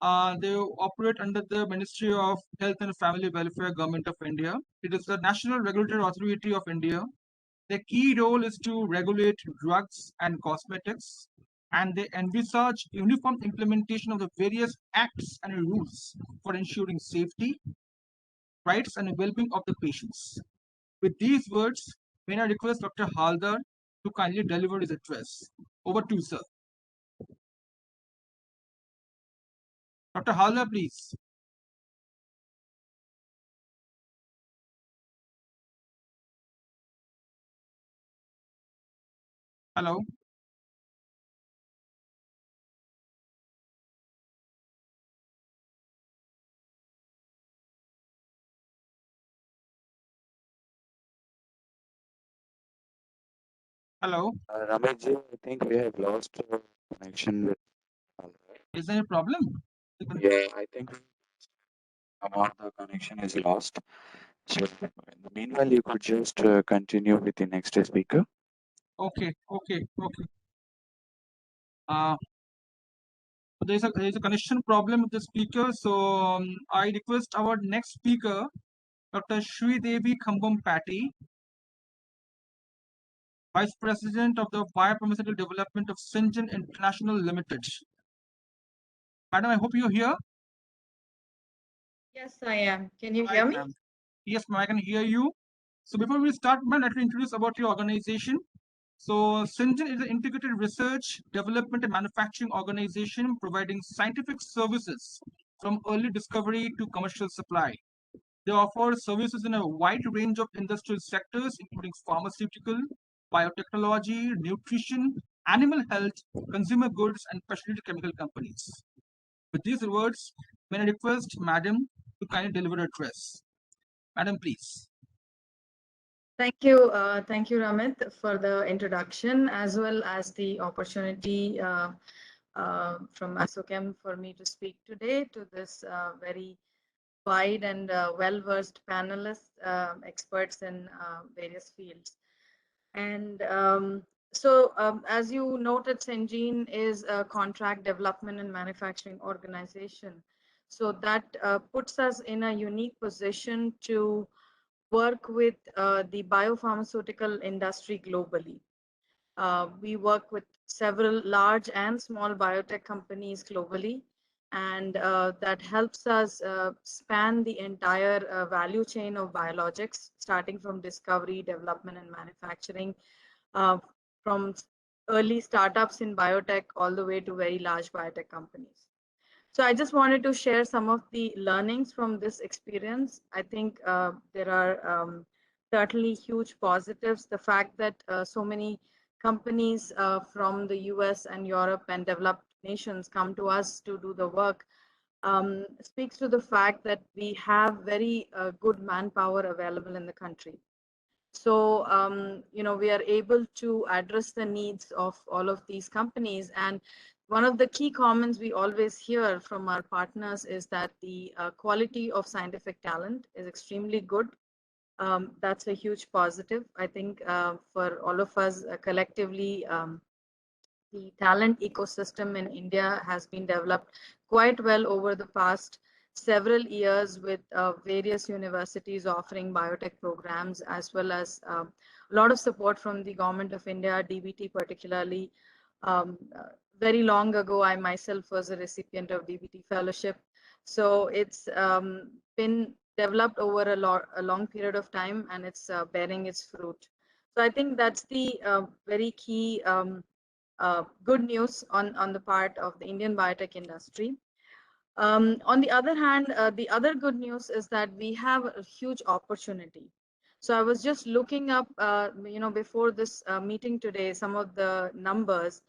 They operate under the Ministry of Health and Family Welfare, Government of India. It is the National Regulatory Authority of India. Their key role is to regulate drugs and cosmetics, and they envisage uniform implementation of the various acts and rules for ensuring safety, rights, and well-being of the patients. With these words, may I request Dr. Haldar to kindly deliver his address. Over to you, sir. Dr. Haldar, please. Hello. Hello. Rameshji, I think we have lost connection with. Is there a problem? Yeah, I think some of the connection is lost. So, in the meanwhile, you could just continue with the next speaker. Okay. There is a connection problem with the speaker, so I request our next speaker, Dr. Sridevi Khambam Patty, Vice President of the Biopharmaceutical Development of Syngene International Limited. Madam, I hope you're here. Yes, I am. Can you hear me? Yes, ma'am, I can hear you. So before we start, ma'am, let me introduce about your organization. So Syngene is an integrated research, development, and manufacturing organization providing scientific services from early discovery to commercial supply. They offer services in a wide range of industrial sectors, including pharmaceutical, biotechnology, nutrition, animal health, consumer goods, and specialty chemical companies. With these words, may I request Madam to kindly deliver an address. Madam, please. Thank you, Ramit, for the introduction as well as the opportunity from ASSOCHEM for me to speak today to this very wide and well-versed panelists, experts in various fields. And as you noted, Syngene is a contract development and manufacturing organization. So that puts us in a unique position to work with the biopharmaceutical industry globally. We work with several large and small biotech companies globally, and that helps us span the entire value chain of biologics, starting from discovery, development, and manufacturing, from early startups in biotech all the way to very large biotech companies. So I just wanted to share some of the learnings from this experience. I think there are certainly huge positives. The fact that so many companies from the US and Europe and developed nations come to us to do the work speaks to the fact that we have very good manpower available in the country. So, we are able to address the needs of all of these companies. And one of the key comments we always hear from our partners is that the quality of scientific talent is extremely good. That's a huge positive. I think for all of us collectively, the talent ecosystem in India has been developed quite well over the past several years, with various universities offering biotech programs, as well as a lot of support from the Government of India, DBT particularly. Very long ago, I myself was a recipient of DBT fellowship. So it's been developed over a long period of time, and it's bearing its fruit. So I think that's the very key good news on the part of the Indian biotech industry. On the other hand, the other good news is that we have a huge opportunity. So I was just looking up, before this meeting today, some of the numbers,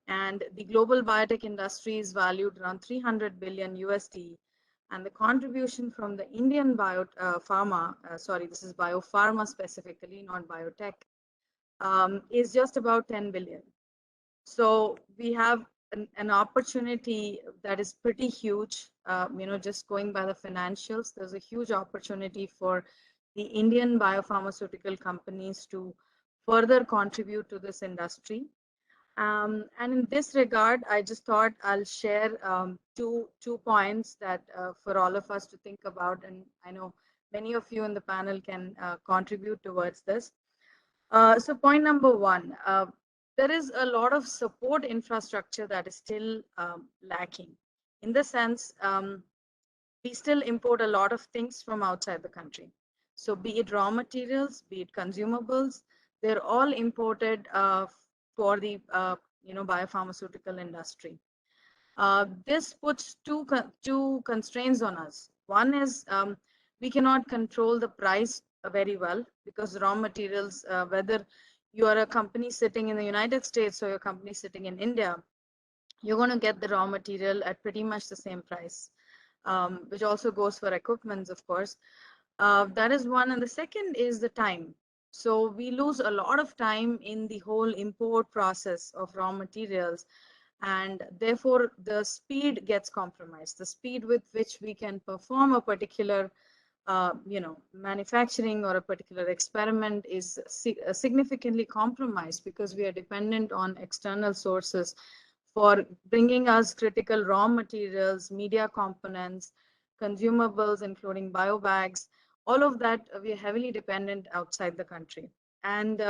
and the global biotech industry is valued around 300 billion USD, and the contribution from the Indian this is biopharma specifically, not biotech, is just about 10 billion. So we have an opportunity that is pretty huge. Just going by the financials, there's a huge opportunity for the Indian biopharmaceutical companies to further contribute to this industry. And in this regard, I just thought I'll share two points that for all of us to think about, and I know many of you in the panel can contribute towards this. So point number one, there is a lot of support infrastructure that is still lacking. In the sense, we still import a lot of things from outside the country. So be it raw materials, be it consumables, they're all imported for the biopharmaceutical industry. This puts two constraints on us. One is we cannot control the price very well, because raw materials, whether you are a company sitting in the United States or your company sitting in India, you're going to get the raw material at pretty much the same price, which also goes for equipment, of course. That is one. And the second is the time. So we lose a lot of time in the whole import process of raw materials, and therefore the speed gets compromised. The speed with which we can perform a particular manufacturing or a particular experiment is significantly compromised, because we are dependent on external sources for bringing us critical raw materials, media components, consumables, including biobags. All of that, we are heavily dependent outside the country. And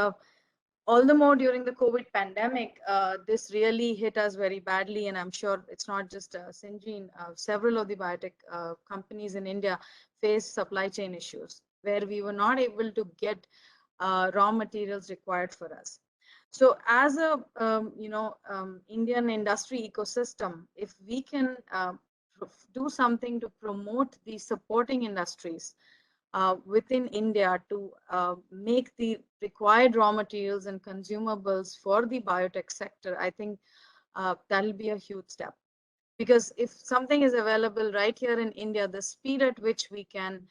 all the more during the COVID pandemic, this really hit us very badly. And I'm sure it's not just Syngene. Several of the biotech companies in India faced supply chain issues, where we were not able to get raw materials required for us. So as a Indian industry ecosystem, if we can do something to promote the supporting industries within India to make the required raw materials and consumables for the biotech sector, I think that'll be a huge step. Because if something is available right here in India, the speed at which we can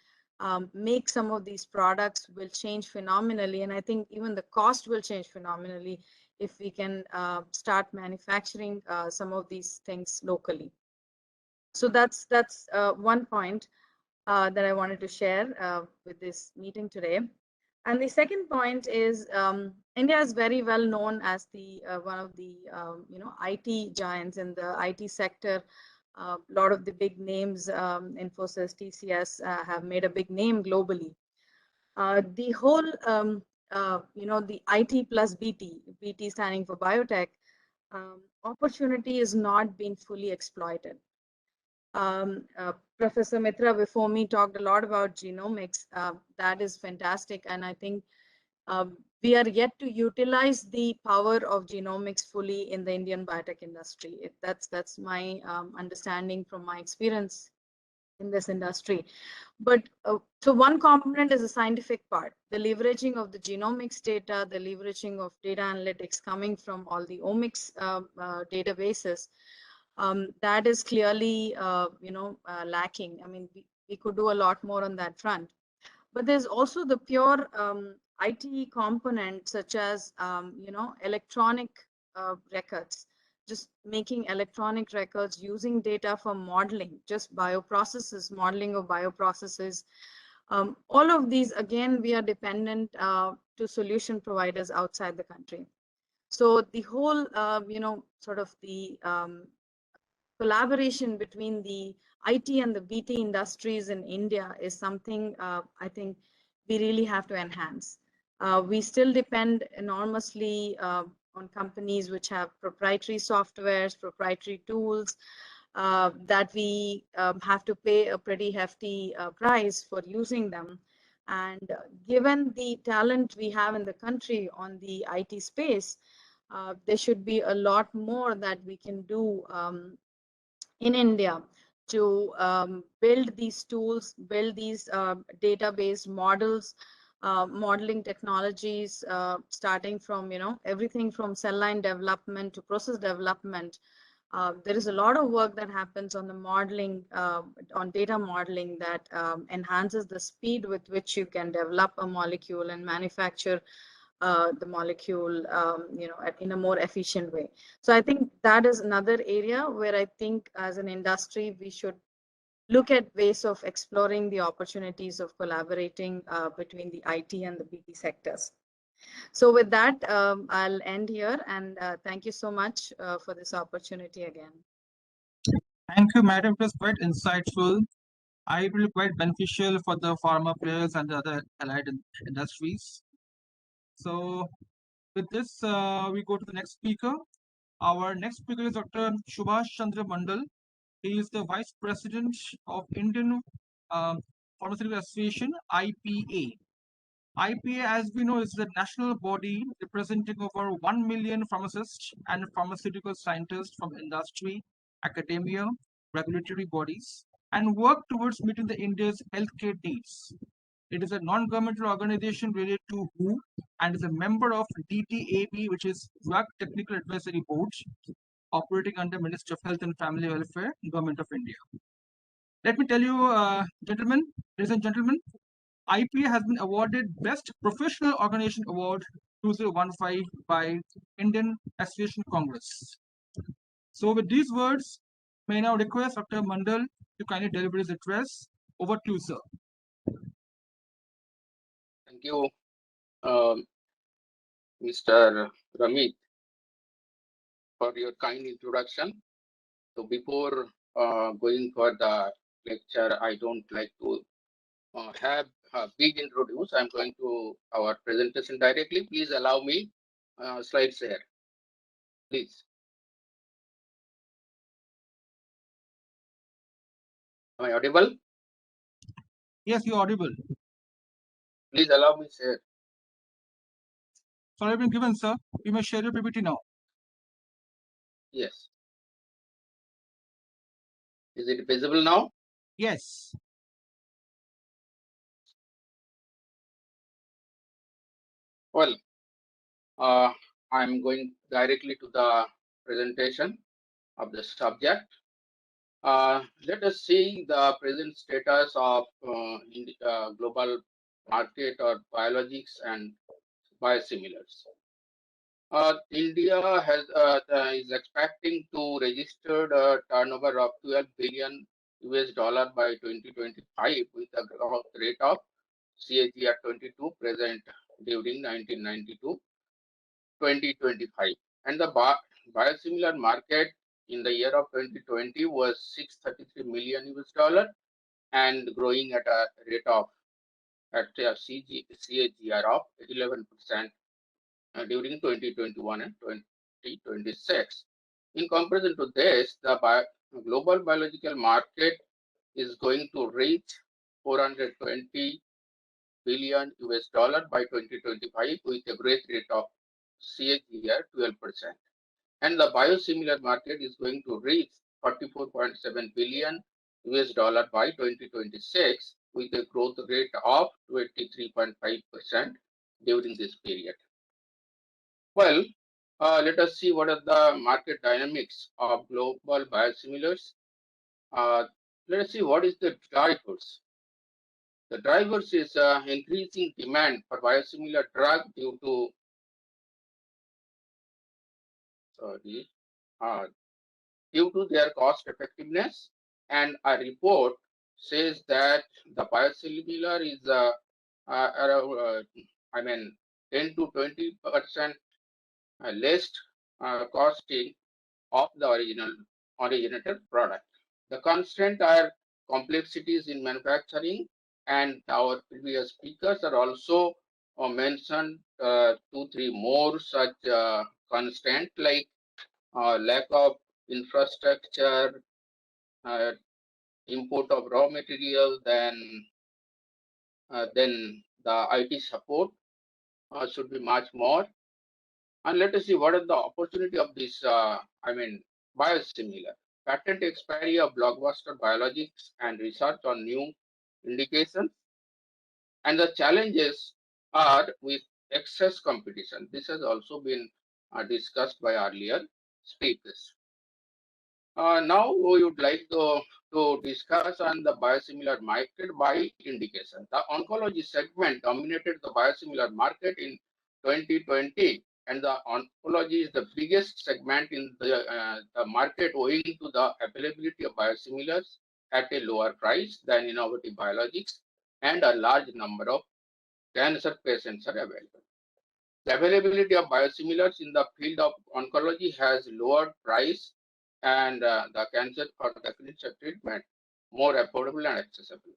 make some of these products will change phenomenally. And I think even the cost will change phenomenally if we can start manufacturing some of these things locally. So that's one point that I wanted to share with this meeting today. And the second point is India is very well known as the one of the IT giants in the IT sector. A lot of the big names, Infosys, TCS, have made a big name globally. The whole the IT plus BT standing for biotech opportunity is not being fully exploited. Professor Mitra before me talked a lot about genomics. That is fantastic. And I think we are yet to utilize the power of genomics fully in the Indian biotech industry. That's my understanding from my experience in this industry. But so one component is the scientific part, the leveraging of the genomics data, the leveraging of data analytics coming from all the omics databases. That is clearly, lacking. I mean, we could do a lot more on that front. But there's also the pure IT component, such as, electronic records, just making electronic records using data for modeling, just bioprocesses, modeling of bioprocesses. All of these, again, we are dependent to solution providers outside the country. So the whole, sort of the collaboration between the IT and the BT industries in India is something I think we really have to enhance. We still depend enormously on companies which have proprietary softwares, proprietary tools that we have to pay a pretty hefty price for using them. And given the talent we have in the country on the IT space, there should be a lot more that we can do in India to build these tools, build these database models, modeling technologies, starting from, everything from cell line development to process development. There is a lot of work that happens on the modeling, on data modeling, that enhances the speed with which you can develop a molecule and manufacture the molecule, in a more efficient way. So I think that is another area where I think as an industry, we should look at ways of exploring the opportunities of collaborating between the IT and the BT sectors. So with that, I'll end here, and thank you so much for this opportunity again. Thank you, madam. It was quite insightful. I will be quite beneficial for the pharma players and the other allied industries. So with this, we go to the next speaker. Our next speaker is Dr. Subhash Chandra Mandal. He is the Vice President of Indian Pharmaceutical Association, IPA. IPA, as we know, is the national body representing over 1 million pharmacists and pharmaceutical scientists from industry, academia, regulatory bodies, and work towards meeting the India's healthcare needs. It is a non-governmental organization related to WHO and is a member of DTAB, which is Drug Technical Advisory Board, operating under Ministry of Health and Family Welfare, Government of India. Let me tell you, ladies and gentlemen, IPA has been awarded Best Professional Organization Award 2015 by Indian Association Congress. So with these words, may I now request Dr. Mandal to kindly deliver his address. Over to you, sir. Thank you, Mr. Ramit, for your kind introduction. So before going for the lecture, I don't like to have a big introduce. I'm going to our presentation directly. Please allow me slide share. Please. Am I audible? Yes, you're audible. Please allow me share. Sorry, I've been given, sir. You may share your PPT now. Yes. Is it visible now? Yes. Well, I'm going directly to the presentation of the subject. Let us see the present status of global market or biologics and biosimilars. India is expecting to register a turnover of $12 billion by 2025 with a growth rate of CAGR 22 present during 1992-2025. And the biosimilar market in the year of 2020 was $633 million and growing at a rate of CAGR of 11% during 2021 and 2026. In comparison to this, the global biological market is going to reach $420 billion US dollar by 2025 with a growth rate of CAGR 12%. And the biosimilar market is going to reach 44.7 billion US dollar by 2026 with a growth rate of 23.5% during this period. Well, let us see what are the market dynamics of global biosimilars. Let us see what is the drivers. The drivers is increasing demand for biosimilar drug due to their cost effectiveness, and a report says that the biosimilar is around, 10 to 20% less costing of the originator product. The constant are complexities in manufacturing, and our previous speakers are also mentioned 2-3 more such constant like lack of infrastructure, import of raw material, then the IT support should be much more. And let us see what is the opportunity of this, biosimilar. Patent expiry of blockbuster biologics and research on new indications. And the challenges are with excess competition. This has also been discussed by earlier speakers. Now we would like to discuss on the biosimilar market by indication. The oncology segment dominated the biosimilar market in 2020, and the oncology is the biggest segment in the market owing to the availability of biosimilars at a lower price than innovative biologics, and a large number of cancer patients are available. The availability of biosimilars in the field of oncology has lowered price and the cancer or the cancer treatment more affordable and accessible.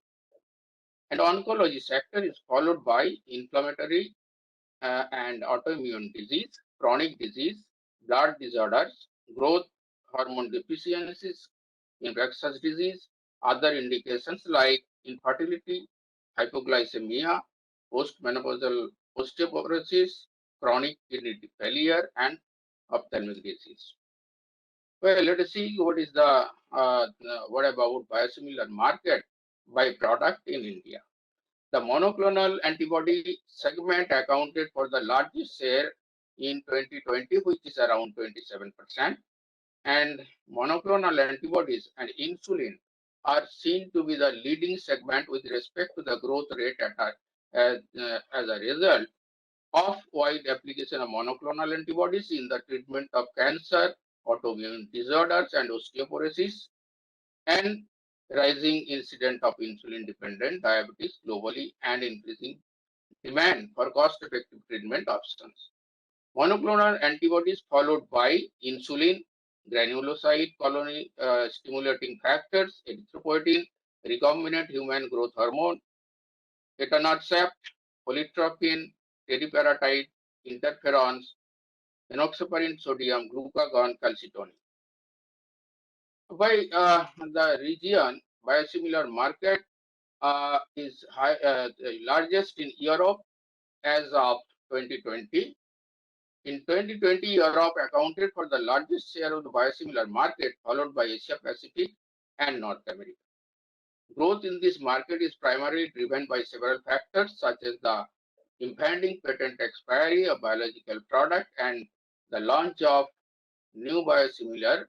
And oncology sector is followed by inflammatory and autoimmune disease, chronic disease, blood disorders, growth hormone deficiencies, infectious disease, other indications like infertility, hypoglycemia, postmenopausal osteoporosis, chronic kidney failure, and ophthalmic disease. Well, let us see what is what about biosimilar market by product in India. The monoclonal antibody segment accounted for the largest share in 2020, which is around 27%. And monoclonal antibodies and insulin are seen to be the leading segment with respect to the growth rate as a result of wide application of monoclonal antibodies in the treatment of cancer, autoimmune disorders, and osteoporosis, and rising incidence of insulin-dependent diabetes globally, and increasing demand for cost-effective treatment options. Monoclonal antibodies followed by insulin, granulocyte colony stimulating factors, erythropoietin, recombinant human growth hormone, etanercept, polytropin, teriparatide, interferons, enoxaparin sodium, glucagon, calcitonin. By the region, biosimilar market is largest in Europe as of 2020. In 2020, Europe accounted for the largest share of the biosimilar market, followed by Asia Pacific and North America. Growth in this market is primarily driven by several factors such as the impending patent expiry of biological product and the launch of new biosimilar.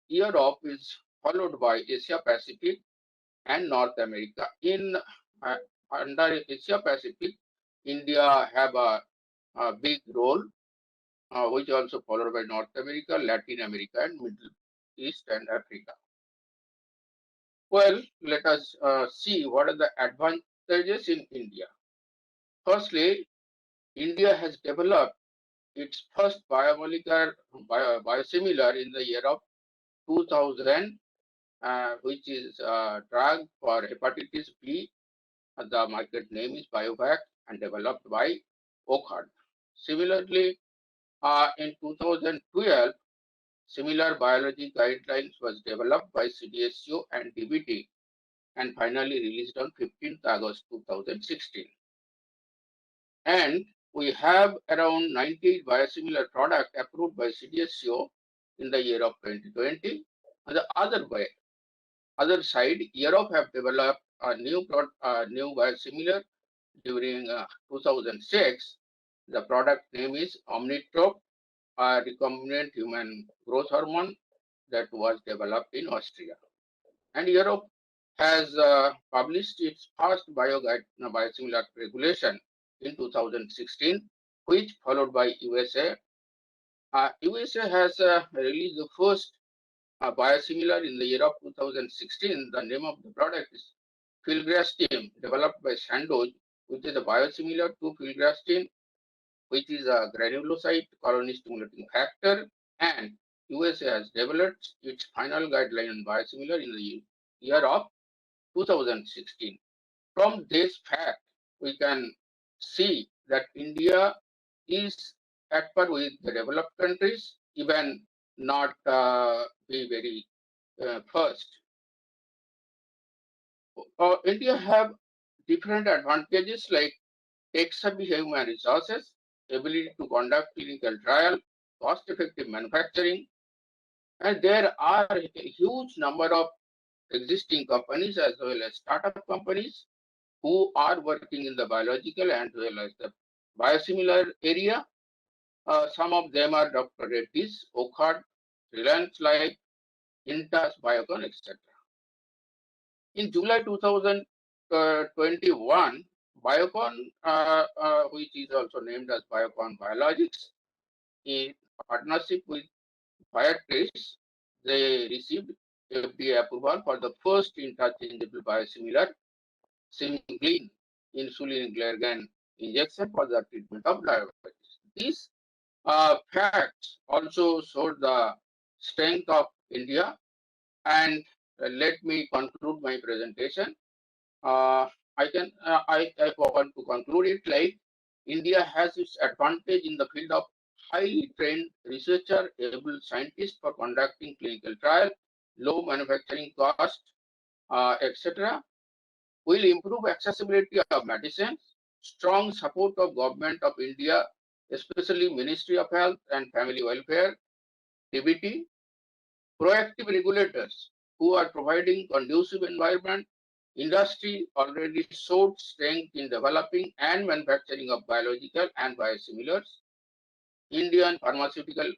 Europe is followed by Asia Pacific and North America. In under Asia Pacific, India have a big role, which also followed by North America, Latin America, and Middle East and Africa. Well, let us see what are the advantages in India. Firstly, India has developed its first biosimilar in the year of 2000, which is a drug for hepatitis B. The market name is Biovac and developed by Wockhardt. Similarly, in 2012, similar biology guidelines was developed by CDSCO and DBT and finally released on 15th August 2016. And we have around 90 biosimilar products approved by CDSCO in the year of 2020. On the other side, Europe have developed a new biosimilar during 2006. The product name is Omnitrope, a recombinant human growth hormone that was developed in Austria. And Europe has published its first biosimilar regulation in 2016, which followed by USA. USA has released the first biosimilar in the year of 2016. The name of the product is Filgrastim, developed by Sandoz, which is a biosimilar to filgrastim, which is a granulocyte colony stimulating factor, and USA has developed its final guideline on biosimilar in the year of 2016. From this fact, we can see that India is at par with the developed countries, even not be very first. India have different advantages like tech-savvy human resources, ability to conduct clinical trial, cost-effective manufacturing, and there are a huge number of existing companies as well as startup companies who are working in the biological and as well as the biosimilar area. Some of them are Dr. Reddy's, Oakard, Reliance Life, Intas, Biocon, etc. In July 2021, Biocon, which is also named as Biocon Biologics, in partnership with Viatris, they received FDA approval for the first interchangeable biosimilar, Semglee, insulin glargine injection for the treatment of diabetes. These facts also showed the strength of India. And let me conclude my presentation. I want to conclude it like India has its advantage in the field of highly trained researcher, able scientists for conducting clinical trial, low manufacturing cost, etc. Will improve accessibility of medicines, strong support of Government of India, especially Ministry of Health and Family Welfare, DBT, proactive regulators who are providing conducive environment. Industry already showed strength in developing and manufacturing of biological and biosimilars. Indian pharmaceutical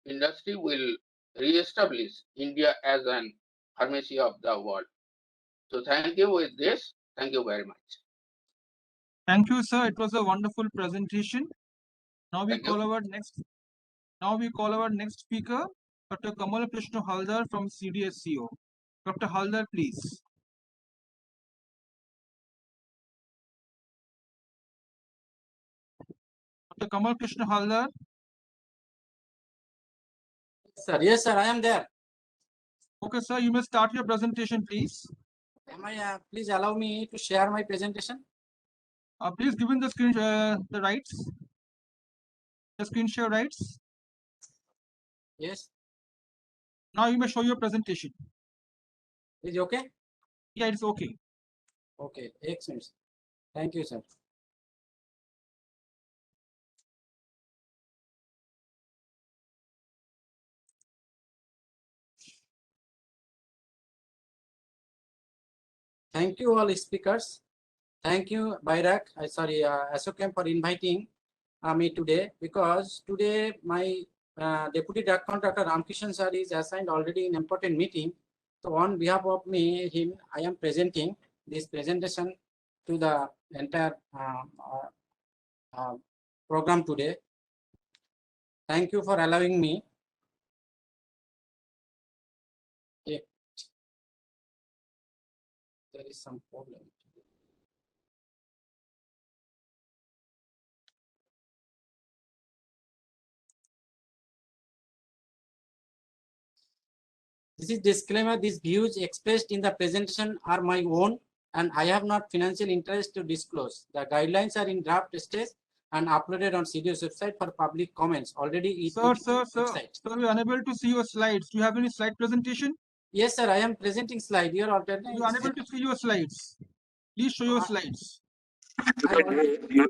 industry will re-establish India as an pharmacy of the world. So thank you with this. Thank you very much. Thank you, sir. It was a wonderful presentation. Now we Thank you. call our next. Now we call our next speaker, Dr. Kamal Krishna Haldar from CDSCO. Dr. Haldar, please. Dr. Kamal Krishna Haldar. Sir, yes, sir, I am there. Okay, sir, you may start your presentation, please. Am I? Please allow me to share my presentation. Please give in the screen the rights. The screen share rights. Yes. Now you may show your presentation. Is it okay? Yeah, it's okay. Okay, excellent. Thank you, sir. Thank you all speakers. Thank you, Bairak, Asokam for inviting me today, because today my Deputy Director Dr. Ramkishan sir is assigned already in important meeting. So on behalf of him, I am presenting this presentation to the entire program today. Thank you for allowing me. Yeah. There is some problem. This is disclaimer. These views expressed in the presentation are my own, and I have not financial interest to disclose. The guidelines are in draft stage and uploaded on CDS website for public comments. Already, Sir, we are unable to see your slides. Do you have any slide presentation? Yes, sir. I am presenting slide. You are alternating. You are unable to see your slides. Please show your slides.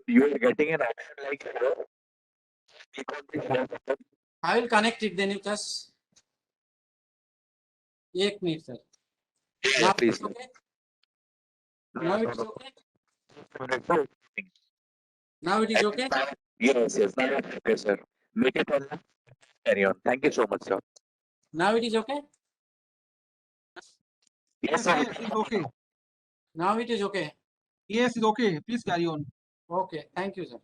You are getting an option like I will connect it. Then you just 1 minute, sir. Now please. it's okay. Now it's okay. Now it is okay. Yes, yes. Okay, sir. Make it on. Carry on. Thank you so much, sir. Now it is okay. Yes, sir. Yes, it's okay. Now it is okay. Yes, it's okay. Please carry on. Okay. Thank you, sir.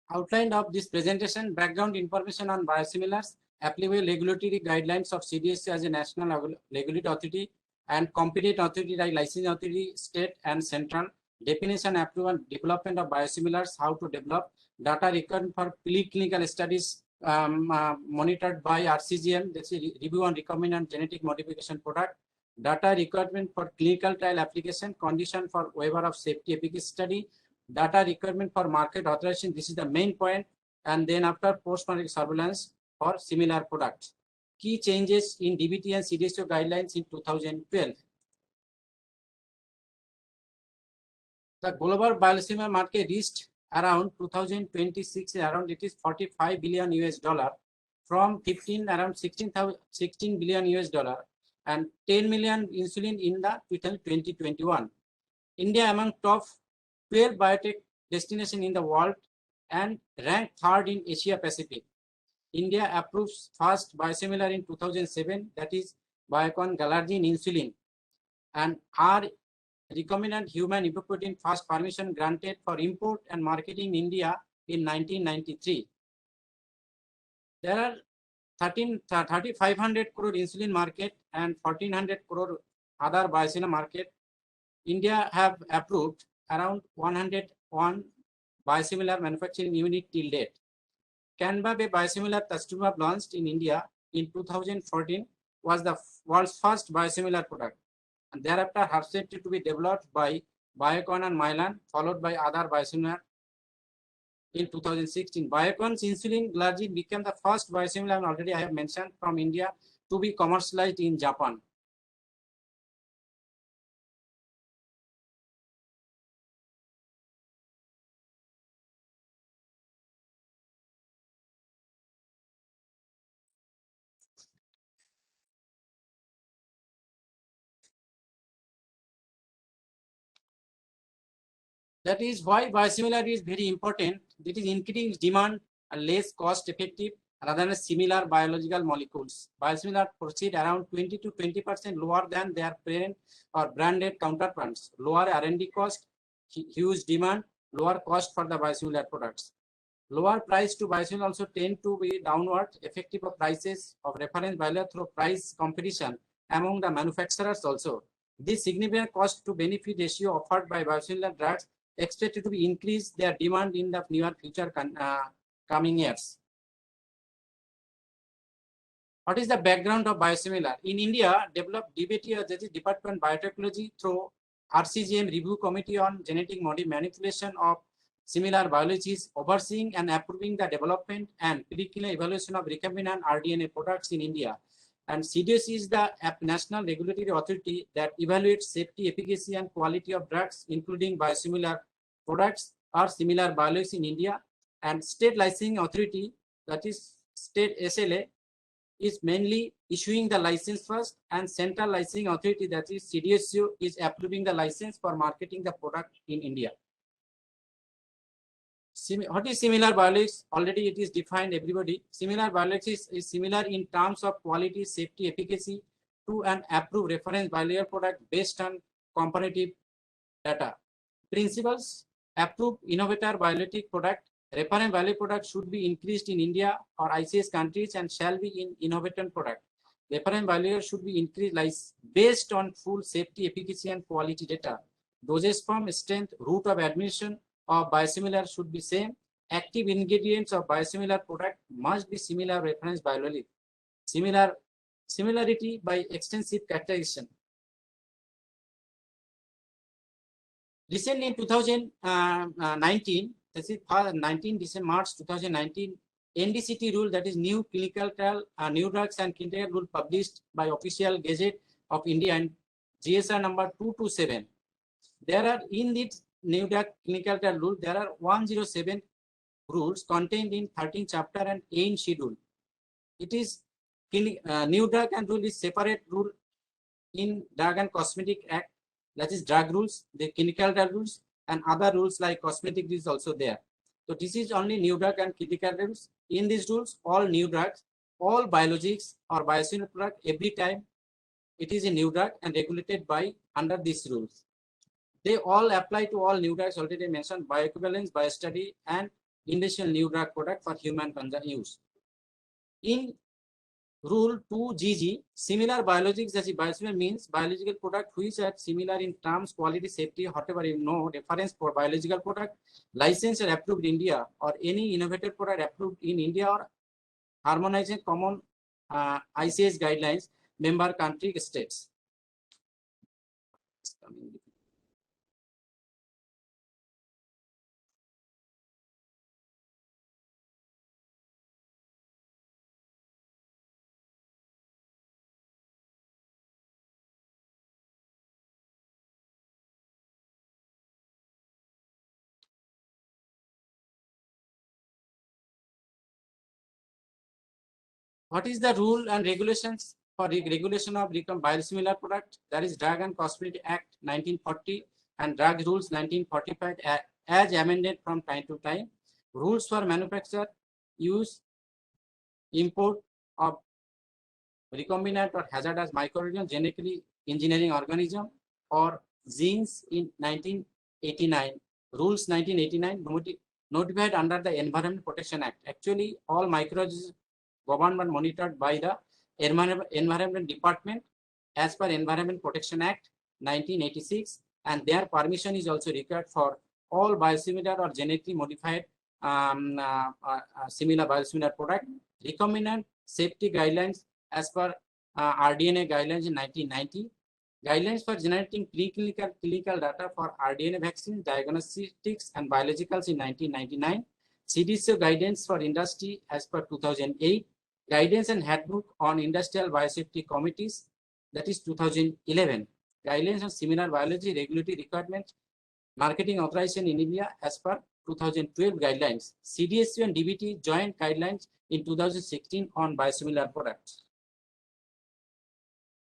Outline of this presentation, background information on biosimilars, applicable regulatory guidelines of CDSCO as a national regulatory authority and competent authority like licensing authority, state and central, definition, approval, and development of biosimilars, how to develop, data required for preclinical studies monitored by RCGM, that's a review and recommend on genetic modification product, data requirement for clinical trial application, condition for waiver of safety efficacy study, data requirement for market authorization. This is the main point. And then after post-market surveillance for similar products. Key changes in DBT and CDSCO guidelines in 2012. The global biosimilar market reached around 2026, around it is 45 billion US dollar from 16 billion US dollar and 10 million insulin in the 2021. India among top 12 biotech destination in the world and ranked third in Asia Pacific. India approves first biosimilar in 2007, that is Biocon Galargine insulin, and our recombinant human epoprotein first permission granted for import and marketing in India in 1993. There are 3,500 crore insulin market and 1,400 crore other biosimilar market. India have approved around 101 biosimilar manufacturing unit till date. Canva biosimilar Trastuzumab launched in India in 2014 was the world's first biosimilar product. And thereafter Herceptin to be developed by Biocon and Mylan, followed by other biosimilar. In 2016, Biocon's insulin Galargine became the first biosimilar, and already I have mentioned, from India to be commercialized in Japan. That is why biosimilar is very important. It is increasing demand and less cost effective rather than similar biological molecules. Biosimilar proceed around 20 to 20% lower than their parent or branded counterparts. Lower R&D cost, huge demand, lower cost for the biosimilar products. Lower price to biosimilar also tend to be downward effective of prices of reference biosimilar through price competition among the manufacturers also. This significant cost to benefit ratio offered by biosimilar drugs expected to be increase their demand in the near future coming years. What is the background of biosimilar? In India, developed DBT, that is Department of Biotechnology, through RCGM Review Committee on Genetic Manipulation of Similar Biologies, overseeing and approving the development and preclinical evaluation of recombinant rDNA products in India. And CDSCO is the national regulatory authority that evaluates safety, efficacy, and quality of drugs, including biosimilar products or similar biologics in India. And state licensing authority, that is state SLA, is mainly issuing the license first, and central licensing authority, that is CDSCO, is approving the license for marketing the product in India. What is similar biologics? Already it is defined, everybody. Similar biologics is similar in terms of quality, safety, efficacy to an approved reference biological product based on comparative data. Principles: approved innovator biologic product, reference biological product should be increased in India or ICS countries and shall be in innovator product. Reference biological should be increased based on full safety, efficacy, and quality data. Dosage form, strength, route of administration of biosimilar should be same. active ingredients of biosimilar product must be similar reference biology, similarity by extensive characterization. Recently in 2019, this is 19 December March 2019, NDCT rule, that is new clinical trial, new drugs and clinical rule published by official Gazette of India and GSR number 227. There are in this new drug clinical trial rule, there are 107 rules contained in 13 chapter and 8 schedule. It is new drug and rule is separate rule in Drug and Cosmetic Act, that is drug rules, the clinical drug rules, and other rules like cosmetic is also there. So this is only new drug and clinical rules. In these rules, all new drugs, all biologics or biosimilar product, every time it is a new drug and regulated by under these rules. They all apply to all new drugs already mentioned, bioequivalence, biostudy, and industrial new drug product for human use. In Rule 2GG, similar biologics as a biosimilar means biological product which are similar in terms, quality, safety, whatever you know, reference for biological product, licensed or approved in India, or any innovative product approved in India or harmonizing common ICH guidelines, member country states. What is the rule and regulations for regulation of biosimilar product? That is Drug and Cosmetic Act 1940 and Drug Rules 1945 as amended from time to time. Rules for manufacture, use, import of recombinant or hazardous microorganism, genetically engineering organism or genes in 1989. Rules 1989 notified under the Environment Protection Act. Actually, all microorganisms governed and monitored by the Environment Department as per Environment Protection Act 1986, and their permission is also required for all biosimilar or genetically modified similar biosimilar product. Recombinant safety guidelines as per RDNA guidelines in 1990. Guidelines for generating clinical data for RDNA vaccines, diagnostics and biologicals in 1999. CDSCO guidance for industry as per 2008. Guidance and Handbook on Industrial Biosafety Committees, that is 2011. Guidelines on Similar Biology Regulatory Requirements, Marketing Authorization in India as per 2012 guidelines. CDSCO and DBT joint guidelines in 2016 on biosimilar products.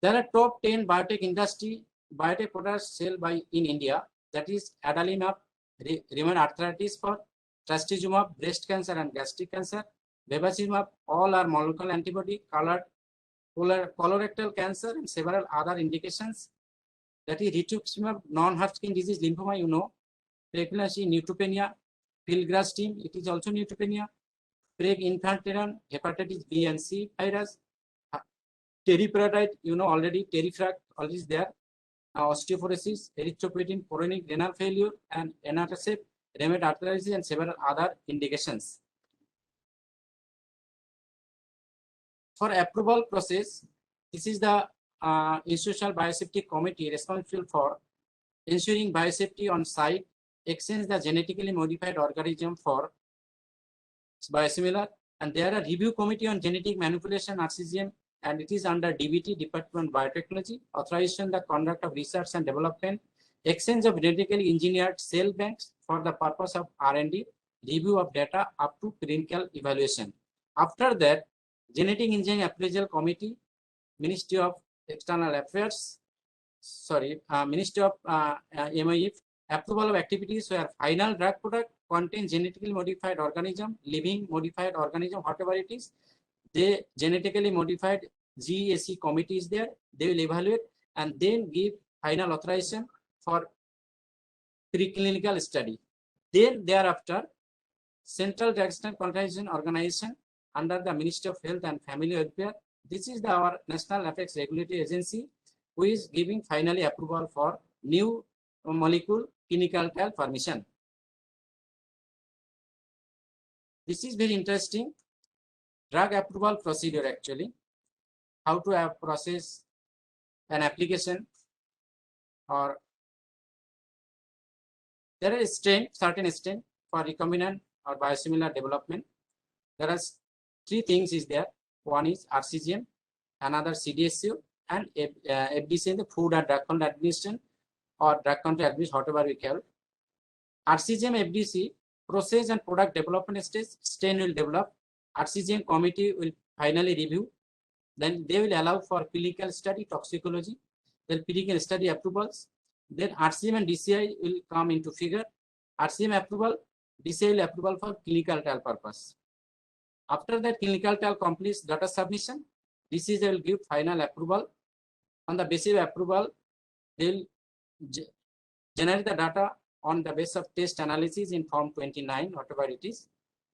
There are top 10 biotech products sold in India, that is adalimumab, rheumatoid arthritis for trastuzumab, breast cancer and gastric cancer, bevacizumab, all are monoclonal antibody, colorectal cancer and several other indications. That is rituximab, non-Hodgkin disease, lymphoma, you know, pregnancy, neutropenia, Pilgras-Team, it is also neutropenia, Preg infanteron, hepatitis B and C virus, teriparatide, you know already, terifrac, all is there, osteoporosis, erythropoietin, chronic renal failure, and NRSF, rheumatoid arthritis, and several other indications. For approval process, this is the Institutional Biosafety Committee responsible for ensuring biosafety on site, exchange the genetically modified organism for biosimilar, and there are review committee on genetic manipulation, RCGM, and it is under DBT, Department of Biotechnology, authorization the conduct of research and development, exchange of genetically engineered cell banks for the purpose of R&D, review of data up to clinical evaluation. After that, Genetic Engineering Appraisal Committee, Ministry of External Affairs, Ministry of MIF, approval of activities where final drug product contains genetically modified organism, living modified organism, whatever it is, the genetically modified GEAC committee is there, they will evaluate and then give final authorization for preclinical study. Then thereafter, Central Drug Control Organization under the Ministry of Health and Family Welfare, this is our National Apex Regulatory Agency who is giving finally approval for new molecule clinical trial permission. This is very interesting. Drug approval procedure actually, how to process an application, or there is certain strain for recombinant or biosimilar development. There are three things is there. One is RCGM, another CDSCO, and FDC, the Food and Drug Control Administration or Drug Control Administration, whatever we call. RCGM, FDC, process and product development stage, strain will develop. RCGM committee will finally review. Then they will allow for clinical study, toxicology, then clinical study approvals. Then RCM and DCI will come into figure. RCM approval, DCI approval for clinical trial purpose. After that clinical trial completes data submission, DCI will give final approval. On the basis of approval, they will generate the data on the basis of test analysis in Form 29, whatever it is,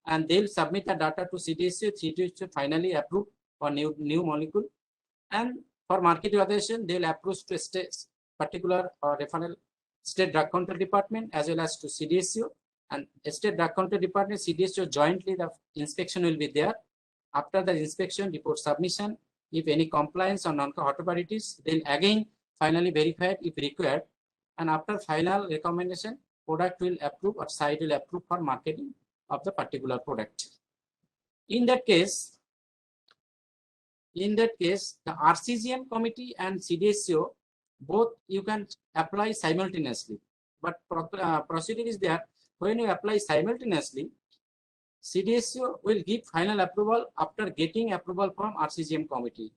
and they will submit the data to CDSCO. CDSCO finally approve for new molecule, and for market authorization, they will approach to a particular or referral state drug control department as well as to CDSCO, and state drug control department, CDSCO jointly the inspection will be there. After the inspection, report submission, if any compliance or non-whatever it is, then again finally verified if required, and after final recommendation, product will approve or site will approve for marketing of the particular product. In that case, the RCGM committee and CDSCO, both you can apply simultaneously, but procedure is there. When you apply simultaneously, CDSCO will give final approval after getting approval from RCGM committee.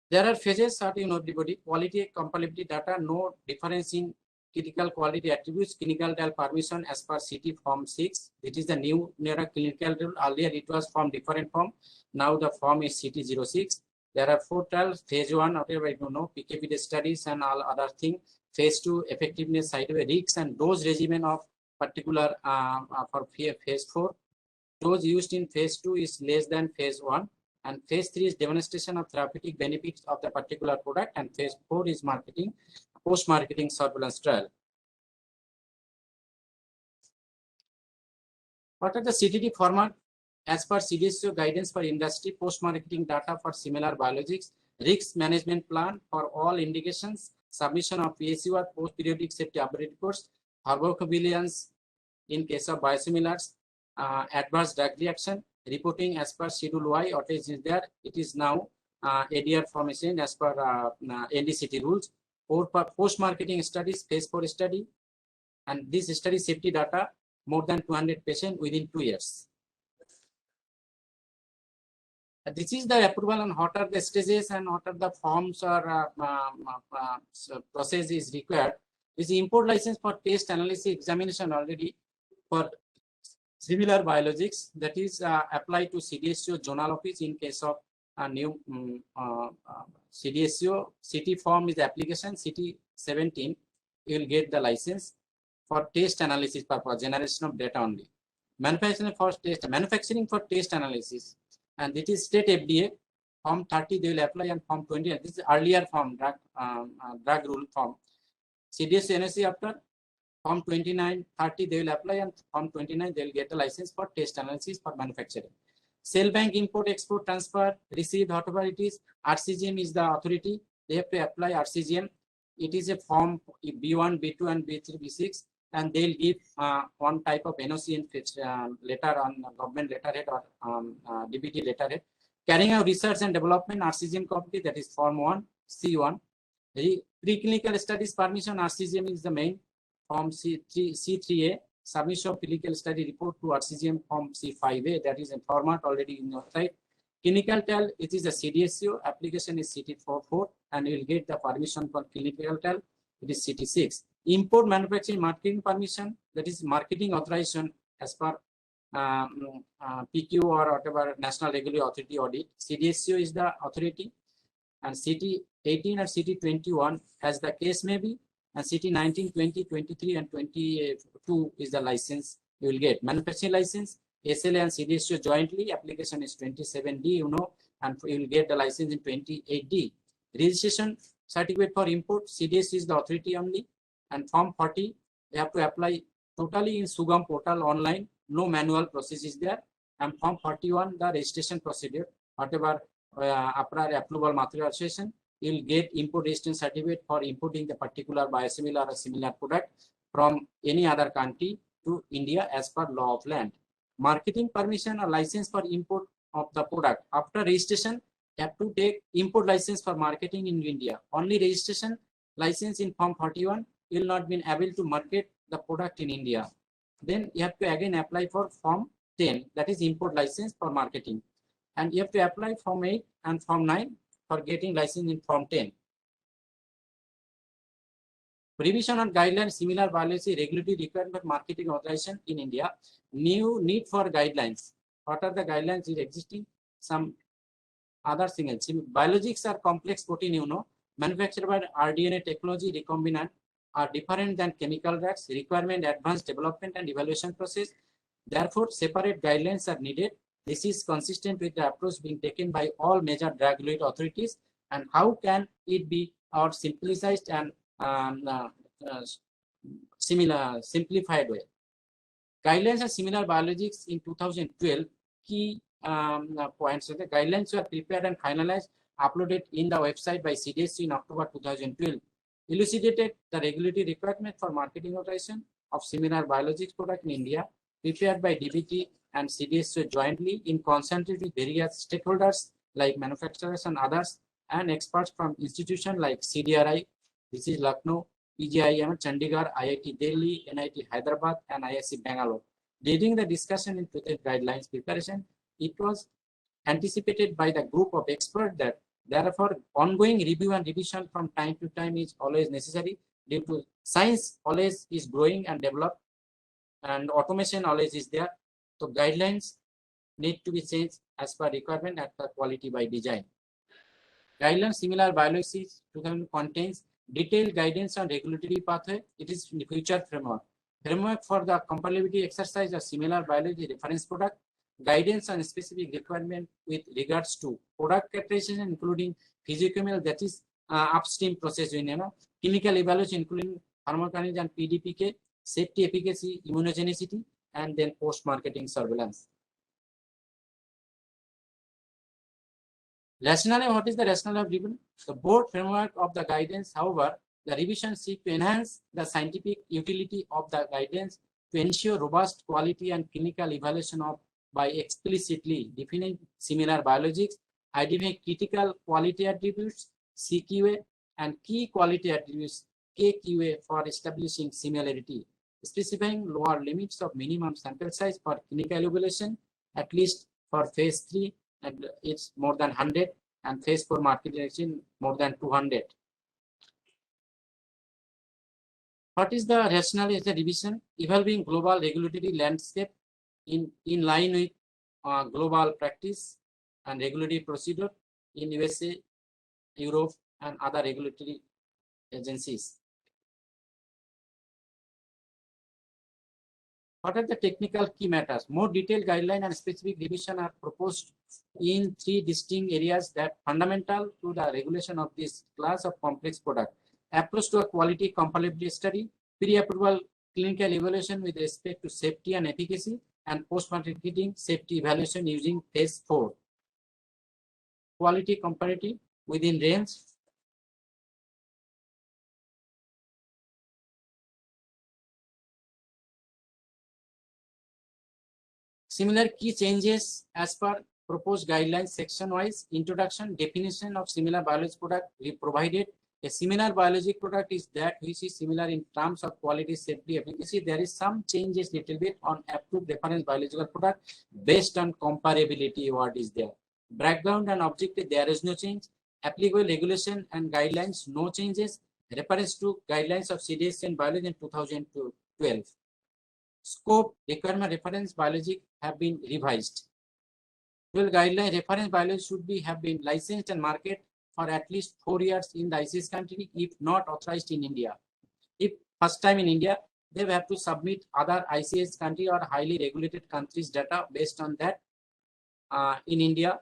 There are phases, everybody, quality, compatibility data, no difference in critical quality attributes, clinical trial permission as per CT Form 6. It is the new clinical trial. Earlier it was from different form. Now the form is CT 06. There are 4 trials, phase 1, whatever you know, PKPD studies and all other things. Phase 2, effectiveness, side effect, risks, and dose regimen of particular for phase 4. Dose used in phase 2 is less than phase 1. And phase 3 is demonstration of therapeutic benefits of the particular product, and phase 4 is marketing, post-marketing surveillance trial. What are the CTD format? As per CDSCO guidance for industry, post-marketing data for similar biologics, risk management plan for all indications, submission of PSUR, post-periodic safety update reports, pharmacovigilance in case of biosimilars, adverse drug reaction, reporting as per Schedule Y, what is there? It is now ADR formation as per NDCT rules. Or post-marketing studies, phase 4 study, and this study safety data more than 200 patients within 2 years. This is the approval and what are the stages and what are the forms or process is required. This is import license for test analysis examination already for similar biologics, that is applied to CDSCO zonal office in case of a new CDSCO. CT form is the application, CT 17, you will get the license for test analysis purpose, generation of data only. Manufacturing for test analysis, and it is state FDA, Form 30 they will apply, and Form 20, this is earlier form, drug rule form. CDSCO NSE after Form 29, 30 they will apply, and Form 29 they will get the license for test analysis for manufacturing. Cell bank import, export, transfer, receive, whatever it is, RCGM is the authority. They have to apply RCGM. It is a form B1, B2, and B3, B6, and they'll give one type of NOC and letter on government letterhead or DBT letterhead. Carrying out research and development, RCGM committee, that is Form 1, C1. Preclinical studies permission, RCGM is the main. Form C3A, submission of clinical study report to RCGM Form C5A, that is a format already in your site. Clinical trial, it is a CDSCO, application is CT44, and you will get the permission for clinical trial, it is CT6. Import, manufacturing, marketing permission, that is marketing authorization as per PQ or whatever National Regulatory Authority audit. CDSCO is the authority, and CT18 or CT21 as the case may be, and CT19, 20, 23, and 22 is the license you will get. Manufacturing license, SLA and CDSCO jointly, application is 27D, you know, and you will get the license in 28D. Registration certificate for import, CDSCO is the authority only, and Form 40, you have to apply totally in Sugam portal online, no manual process is there. And Form 41, the registration procedure, whatever after approval material association, you will get import registration certificate for importing the particular biosimilar or similar product from any other country to India as per law of land. Marketing permission or license for import of the product. After registration, you have to take import license for marketing in India. Only registration license in Form 41 will not be able to market the product in India. Then you have to again apply for Form 10, that is import license for marketing. And you have to apply Form 8 and Form 9 for getting license in Form 10. Revision on guidelines, similar biology, regulatory requirement, marketing authorization in India. New need for guidelines. What are the guidelines is existing? Some other things. Biologics are complex protein, you know, manufactured by rDNA technology recombinant are different than chemical drugs, requirement advanced development and evaluation process. Therefore, separate guidelines are needed. This is consistent with the approach being taken by all major drug regulatory authorities. And how can it be our simplified and simplified way? Guidelines are similar biologics in 2012. Key points. The guidelines were prepared and finalized, uploaded in the website by CDSC in October 2012. Elucidated the regulatory requirement for marketing authorization of similar biologics product in India, prepared by DBT and CDSC jointly in consultation with various stakeholders like manufacturers and others, and experts from institutions like CDRI, this is Lucknow, PGIM, Chandigarh, IIT Delhi, NIT Hyderabad, and IISc Bangalore. During the discussion in today's guidelines preparation, it was anticipated by the group of experts that therefore ongoing review and revision from time to time is always necessary due to science always is growing and developed and automation always is there. So guidelines need to be changed as per requirement at the quality by design. Guidelines similar biologics 2000 contains detailed guidance on regulatory pathway. It is future framework. Framework for the compatibility exercise of similar biology reference product. Guidance on specific requirement with regards to product characterization, including physicochemical, that is upstream process, clinical evaluation, including pharmacokinetics and PDPK, safety, efficacy, immunogenicity, and then post-marketing surveillance. Rationale, what is the rationale of revision? The board framework of the guidance, however, the revision seeks to enhance the scientific utility of the guidance to ensure robust quality and clinical evaluation of by explicitly defining similar biologics, identifying critical quality attributes, CQA, and key quality attributes, KQA, for establishing similarity, specifying lower limits of minimum sample size for clinical evaluation, at least for phase 3, and it's more than 100, and phase 4 marketing more than 200. What is the rationale as a revision? Evolving global regulatory landscape in line with global practice and regulatory procedure in USA, Europe, and other regulatory agencies. What are the technical key matters? More detailed guideline and specific revision are proposed in 3 distinct areas that are fundamental to the regulation of this class of complex product. Approach to a quality compatibility study, pre-approval clinical evaluation with respect to safety and efficacy, and post-marketing safety evaluation using phase 4. Quality comparative within range. Similar key changes as per proposed guidelines section-wise. Introduction, definition of similar biologic product. We provided a similar biologic product is that which is similar in terms of quality, safety, efficacy. There is some changes little bit on approved reference biological product based on comparability. What is there? Background and objective, there is no change. Applicable regulation and guidelines, no changes. Reference to guidelines of CDSC and biology in 2012. Scope, requirement, reference biologic have been revised. 12 guideline reference biology should have been licensed and marketed for at least 4 years in the ICS country, if not authorized in India. If first time in India, they will have to submit other ICS country or highly regulated countries data. Based on that, in India,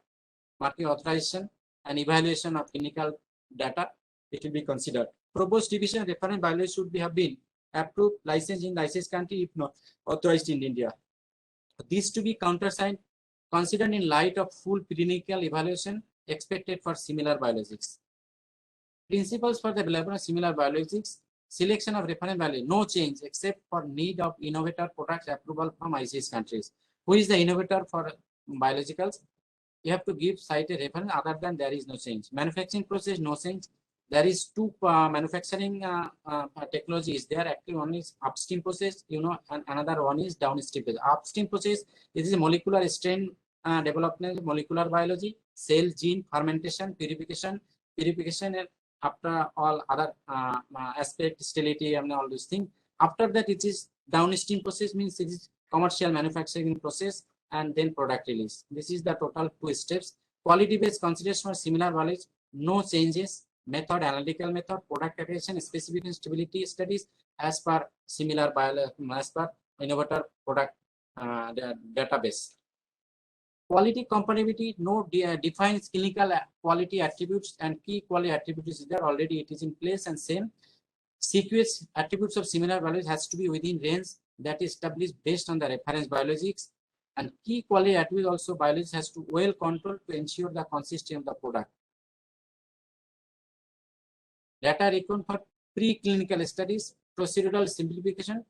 market authorization and evaluation of clinical data, it will be considered. Proposed division reference biology should have been approved, licensed in licensed country, if not authorized in India. This to be countersigned, considered in light of full clinical evaluation expected for similar biologics. Principles for the development of similar biologics: selection of reference value, no change except for need of innovator products approval from ICS countries. Who is the innovator for biologicals? You have to give cite a reference, other than there is no change. Manufacturing process, no change. There is two manufacturing technology is there. Actually, one is upstream process, and another one is downstream process. Upstream process is a molecular strain development, molecular biology, cell, gene, fermentation, purification, and after all other aspect, sterility, and all these things. After that, it is downstream process, means it is commercial manufacturing process, and then product release. This is the total 2 steps. Quality-based consideration for similar knowledge, no changes. Method, analytical method, product application, specification, stability studies as per similar as per innovator product database. Quality compatibility, no defines clinical quality attributes and key quality attributes is there already. It is in place, and same sequence attributes of similar values has to be within range that is established based on the reference biologics, and key quality attributes also biologics has to well controlled to ensure the consistency of the product. Data required for preclinical studies, procedural simplification,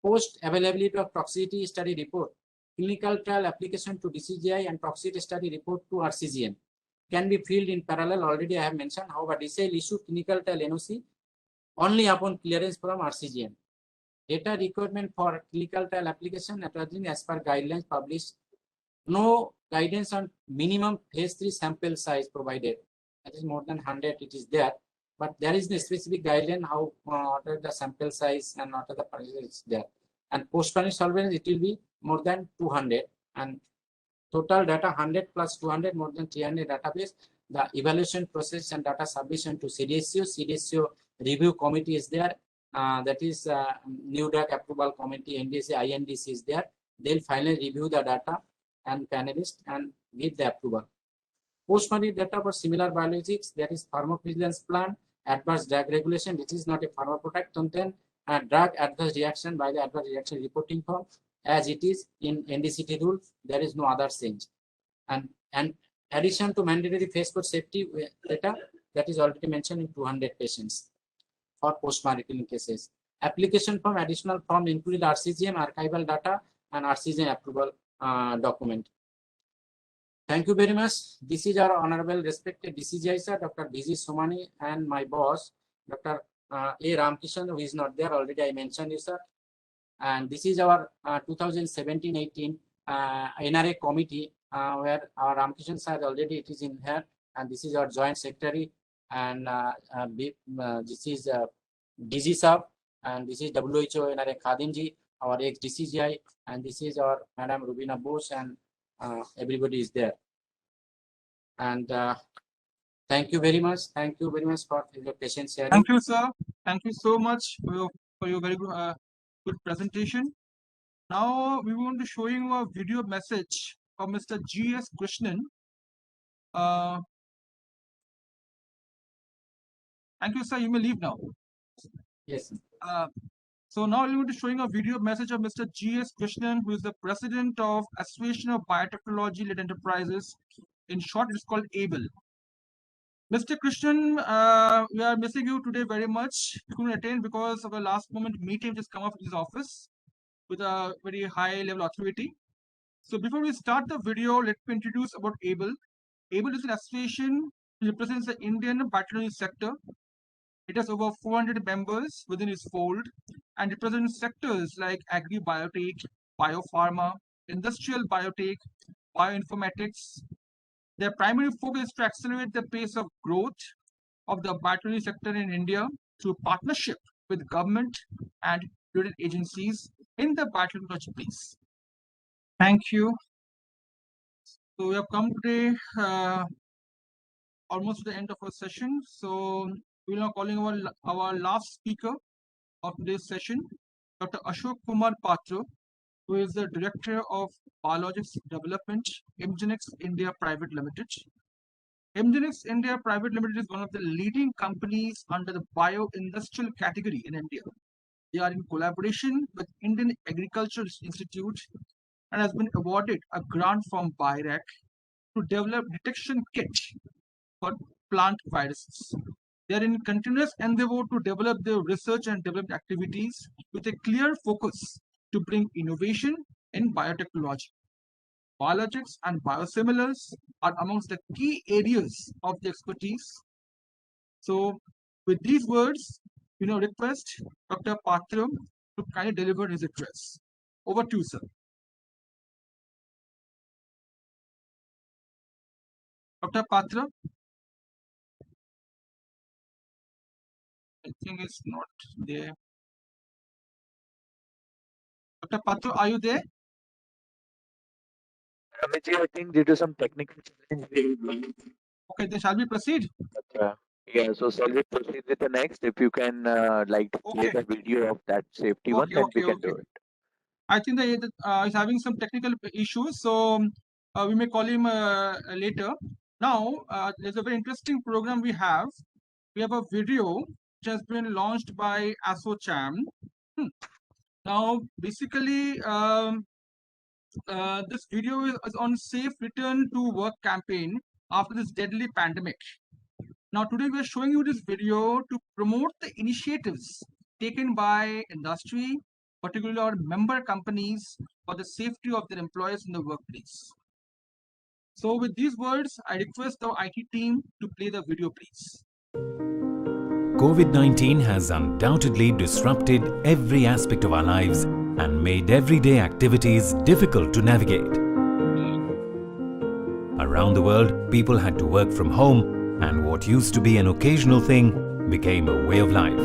post availability of toxicity study report, clinical trial application to DCGI, and toxicity study report to RCGM can be filled in parallel. Already I have mentioned. However, DCGI issue clinical trial NOC only upon clearance from RCGM. Data requirement for clinical trial application as per guidelines published. No guidance on minimum phase 3 sample size provided. That is more than 100. It is there. But there is no specific guideline how what are the sample size and what are the percentages there. And post-market surveillance, it will be more than 200, and total data 100 plus 200, more than 300 database. The evaluation process and data submission to CDSCO. CDSCO review committee is there. That is New Drug Approval Committee, NDC, INDC is there. They'll finally review the data and panelists and give the approval. Post-market data for similar biologics, that is pharmacovigilance plan, adverse drug regulation, which is not a pharma product, and then drug adverse reaction by the adverse reaction reporting form, as it is in NDCT rule. There is no other change. And addition to mandatory phase 4 safety data, that is already mentioned in 200 patients for post-marketing cases. Application form, additional form included RCGM archival data and RCGM approval document. Thank you very much. This is our honorable respected DCGI sir, Dr. B.G. Somani, and my boss, Dr. A. Ramkishan, who is not there. Already I mentioned you, sir. And this is our 2017-18 NRA committee, where our Ramkishan sir already it is in here, and this is our joint secretary, and this is DG sir, and this is WHO NRA Khadimji, our ex-DCGI, and this is our Madam Rubina Bose, and everybody is there. And thank you very much. Thank you very much for your patience sharing. Thank you, sir. Thank you so much for your very good presentation. Now we want to show you a video message of Mr. G.S. Krishnan. Thank you, sir. You may leave now. Yes. So now we want to show you a video message of Mr. G.S. Krishnan, who is the president of Association of Biotechnology-Led Enterprises. In short, it's called ABLE. Mr. Krishnan, we are missing you today very much. You couldn't attend because of a last moment meeting just come up in his office with a very high level authority. So before we start the video, let me introduce about ABLE. ABLE is an association which represents the Indian biotechnology sector. It has over 400 members within its fold and represents sectors like agri-biotech, biopharma, industrial biotech, bioinformatics. Their primary focus is to accelerate the pace of growth of the biotechnology sector in India through partnership with government and related agencies in the biotechnology space. Thank you. So we have come today almost to the end of our session. So we are now calling our last speaker of today's session, Dr. Ashok Kumar Patra, who is the Director of Biologics Development, Emgenex India Private Limited. Emgenex India Private Limited is one of the leading companies under the bio-industrial category in India. They are in collaboration with Indian Agricultural Institute and has been awarded a grant from BIRAC to develop detection kit for plant viruses. They are in continuous endeavor to develop their research and development activities with a clear focus to bring innovation in biotechnology. Biologics and biosimilars are amongst the key areas of the expertise. So with these words, request Dr. Patram to kindly deliver his address. Over to you, sir. Dr. Patra? I think it's not there. Dr. Patra, are you there? Ramesh, I think due to some technical challenge, Okay, then shall we proceed? yeah, so shall we proceed with the next? If you can like to play Okay. the video of that safety one, then we can do it. I think that he's having some technical issues, so we may call him later. Now, there's a very interesting program we have. We have a video which has been launched by ASSOCHAM. Now, basically, this video is on safe return to work campaign after this deadly pandemic. Now, today we are showing you this video to promote the initiatives taken by industry, particularly our member companies, for the safety of their employees in the workplace. So with these words, I request the IT team to play the video, please. COVID-19 has undoubtedly disrupted every aspect of our lives and made everyday activities difficult to navigate. Around the world, people had to work from home, and what used to be an occasional thing became a way of life.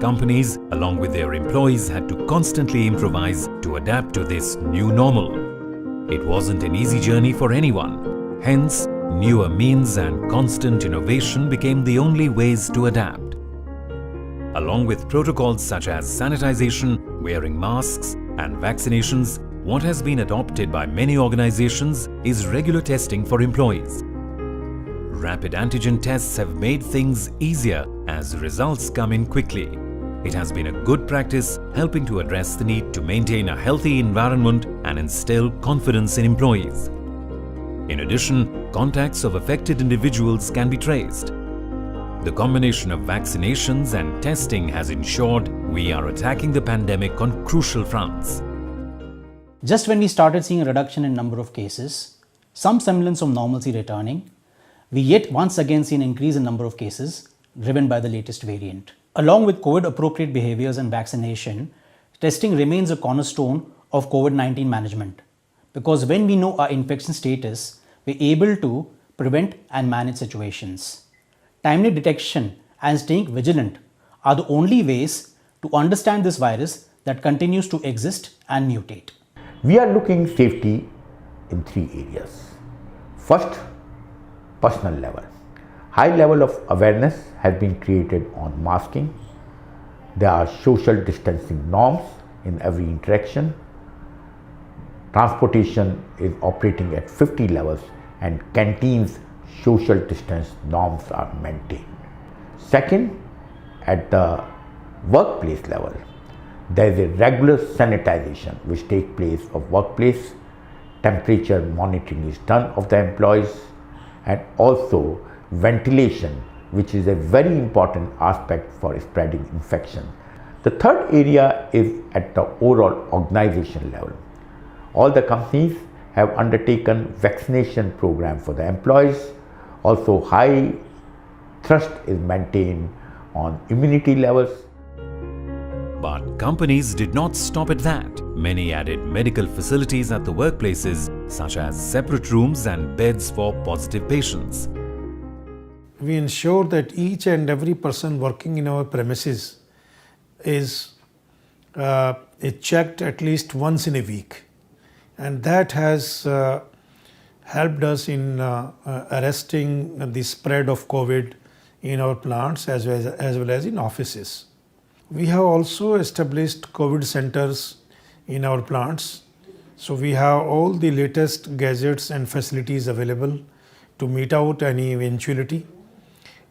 Companies, along with their employees, had to constantly improvise to adapt to this new normal. It wasn't an easy journey for anyone. Hence, newer means and constant innovation became the only ways to adapt. Along with protocols such as sanitization, wearing masks, and vaccinations, what has been adopted by many organizations is regular testing for employees. Rapid antigen tests have made things easier as results come in quickly. It has been a good practice, helping to address the need to maintain a healthy environment and instill confidence in employees. In addition, contacts of affected individuals can be traced. The combination of vaccinations and testing has ensured we are attacking the pandemic on crucial fronts. Just when we started seeing a reduction in number of cases, some semblance of normalcy returning, we yet once again see an increase in number of cases driven by the latest variant. Along with COVID-appropriate behaviors and vaccination, testing remains a cornerstone of COVID-19 management, because when we know our infection status, we're able to prevent and manage situations. Timely detection and staying vigilant are the only ways to understand this virus that continues to exist and mutate. We are looking safety in 3 areas. First, personal level. High level of awareness has been created on masking. There are social distancing norms in every interaction. Transportation is operating at 50 levels and canteens social distance norms are maintained. Second, at the workplace level, there is a regular sanitization which takes place of workplace. Temperature monitoring is done of the employees, and also ventilation, which is a very important aspect for spreading infection. The third area is at the overall organization level. All the companies have undertaken vaccination program for the employees. Also, high thrust is maintained on immunity levels. But companies did not stop at that. Many added medical facilities at the workplaces, such as separate rooms and beds for positive patients. We ensure that each and every person working in our premises is checked at least once in a week, and that has helped us in arresting the spread of COVID in our plants as well as in offices. We have also established COVID centers in our plants, so we have all the latest gadgets and facilities available to meet out any eventuality.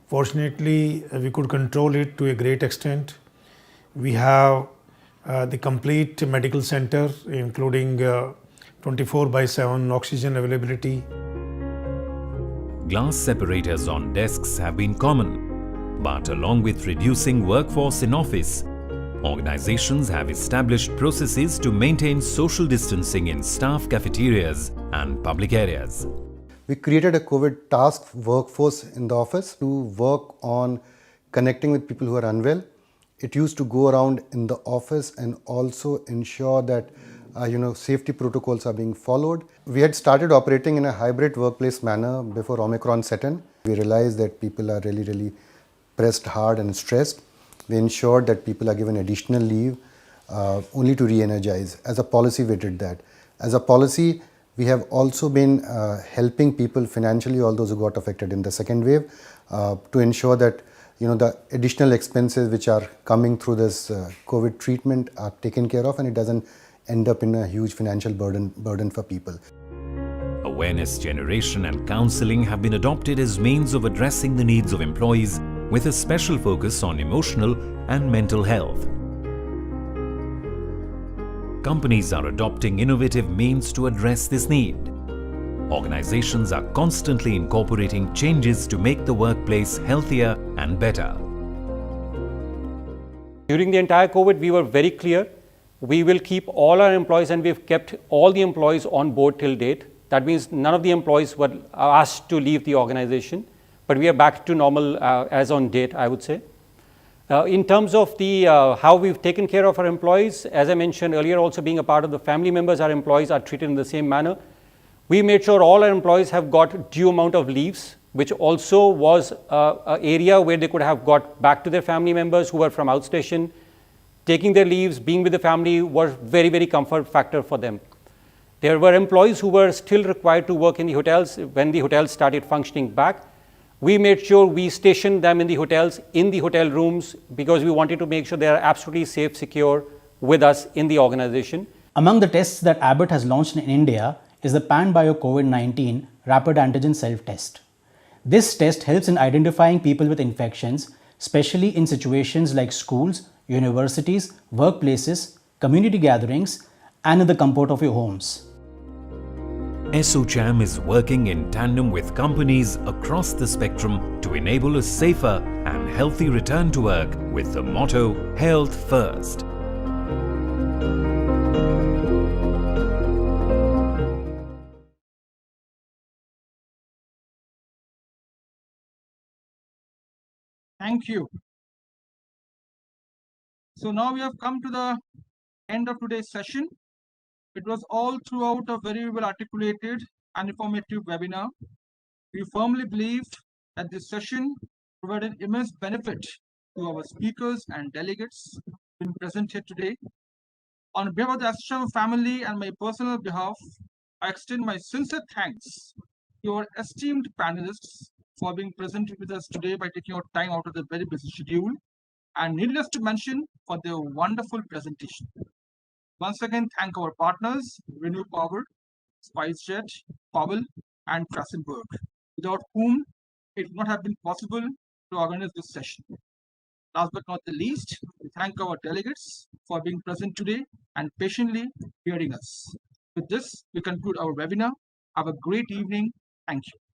Fortunately, we could control it to a great extent. We have the complete medical center, including 24/7 oxygen availability. Glass separators on desks have been common, but along with reducing workforce in office, organizations have established processes to maintain social distancing in staff cafeterias and public areas. We created a COVID task workforce in the office to work on connecting with people who are unwell. It used to go around in the office and also ensure that safety protocols are being followed. We had started operating in a hybrid workplace manner before Omicron set in. We realized that people are really pressed hard and stressed. We ensured that people are given additional leave only to re-energize. As a policy, we did that. As a policy, we have also been helping people financially, all those who got affected in the second wave, to ensure that the additional expenses which are coming through this COVID treatment are taken care of and it doesn't end up in a huge financial burden for people. Awareness generation and counseling have been adopted as means of addressing the needs of employees with a special focus on emotional and mental health. Companies are adopting innovative means to address this need. Organizations are constantly incorporating changes to make the workplace healthier and better. During the entire COVID, we were very clear. We will keep all our employees, and we've kept all the employees on board till date. That means none of the employees were asked to leave the organization, but we are back to normal as on date, I would say. In terms of the how we've taken care of our employees, as I mentioned earlier, also being a part of the family members, our employees are treated in the same manner. We made sure all our employees have got due amount of leaves, which also was an area where they could have got back to their family members who were from outstation. Taking their leaves, being with the family was very comfort factor for them. There were employees who were still required to work in the hotels when the hotels started functioning back. We made sure we stationed them in the hotels, in the hotel rooms, because we wanted to make sure they are absolutely safe, secure with us in the organization. Among the tests that Abbott has launched in India is the PanBio COVID-19 Rapid Antigen Self-Test. This test helps in identifying people with infections, especially in situations like schools, universities, workplaces, community gatherings, and in the comfort of your homes. ASSOCHAM is working in tandem with companies across the spectrum to enable a safer and healthy return to work with the motto Health First. Thank you. So now we have come to the end of today's session. It was all throughout a very well articulated and informative webinar. We firmly believed that this session provided immense benefit to our speakers and delegates being present here today. On behalf of the ASSOCHAM family and my personal behalf, I extend my sincere thanks to our esteemed panelists for being present with us today by taking out time out of their very busy schedule, and needless to mention, for their wonderful presentation. Once again, thank our partners, Renew Power, SpiceJet, Powell, and Trassenberg, without whom it would not have been possible to organize this session. Last but not the least, we thank our delegates for being present today and patiently hearing us. With this, we conclude our webinar. Have a great evening. Thank you.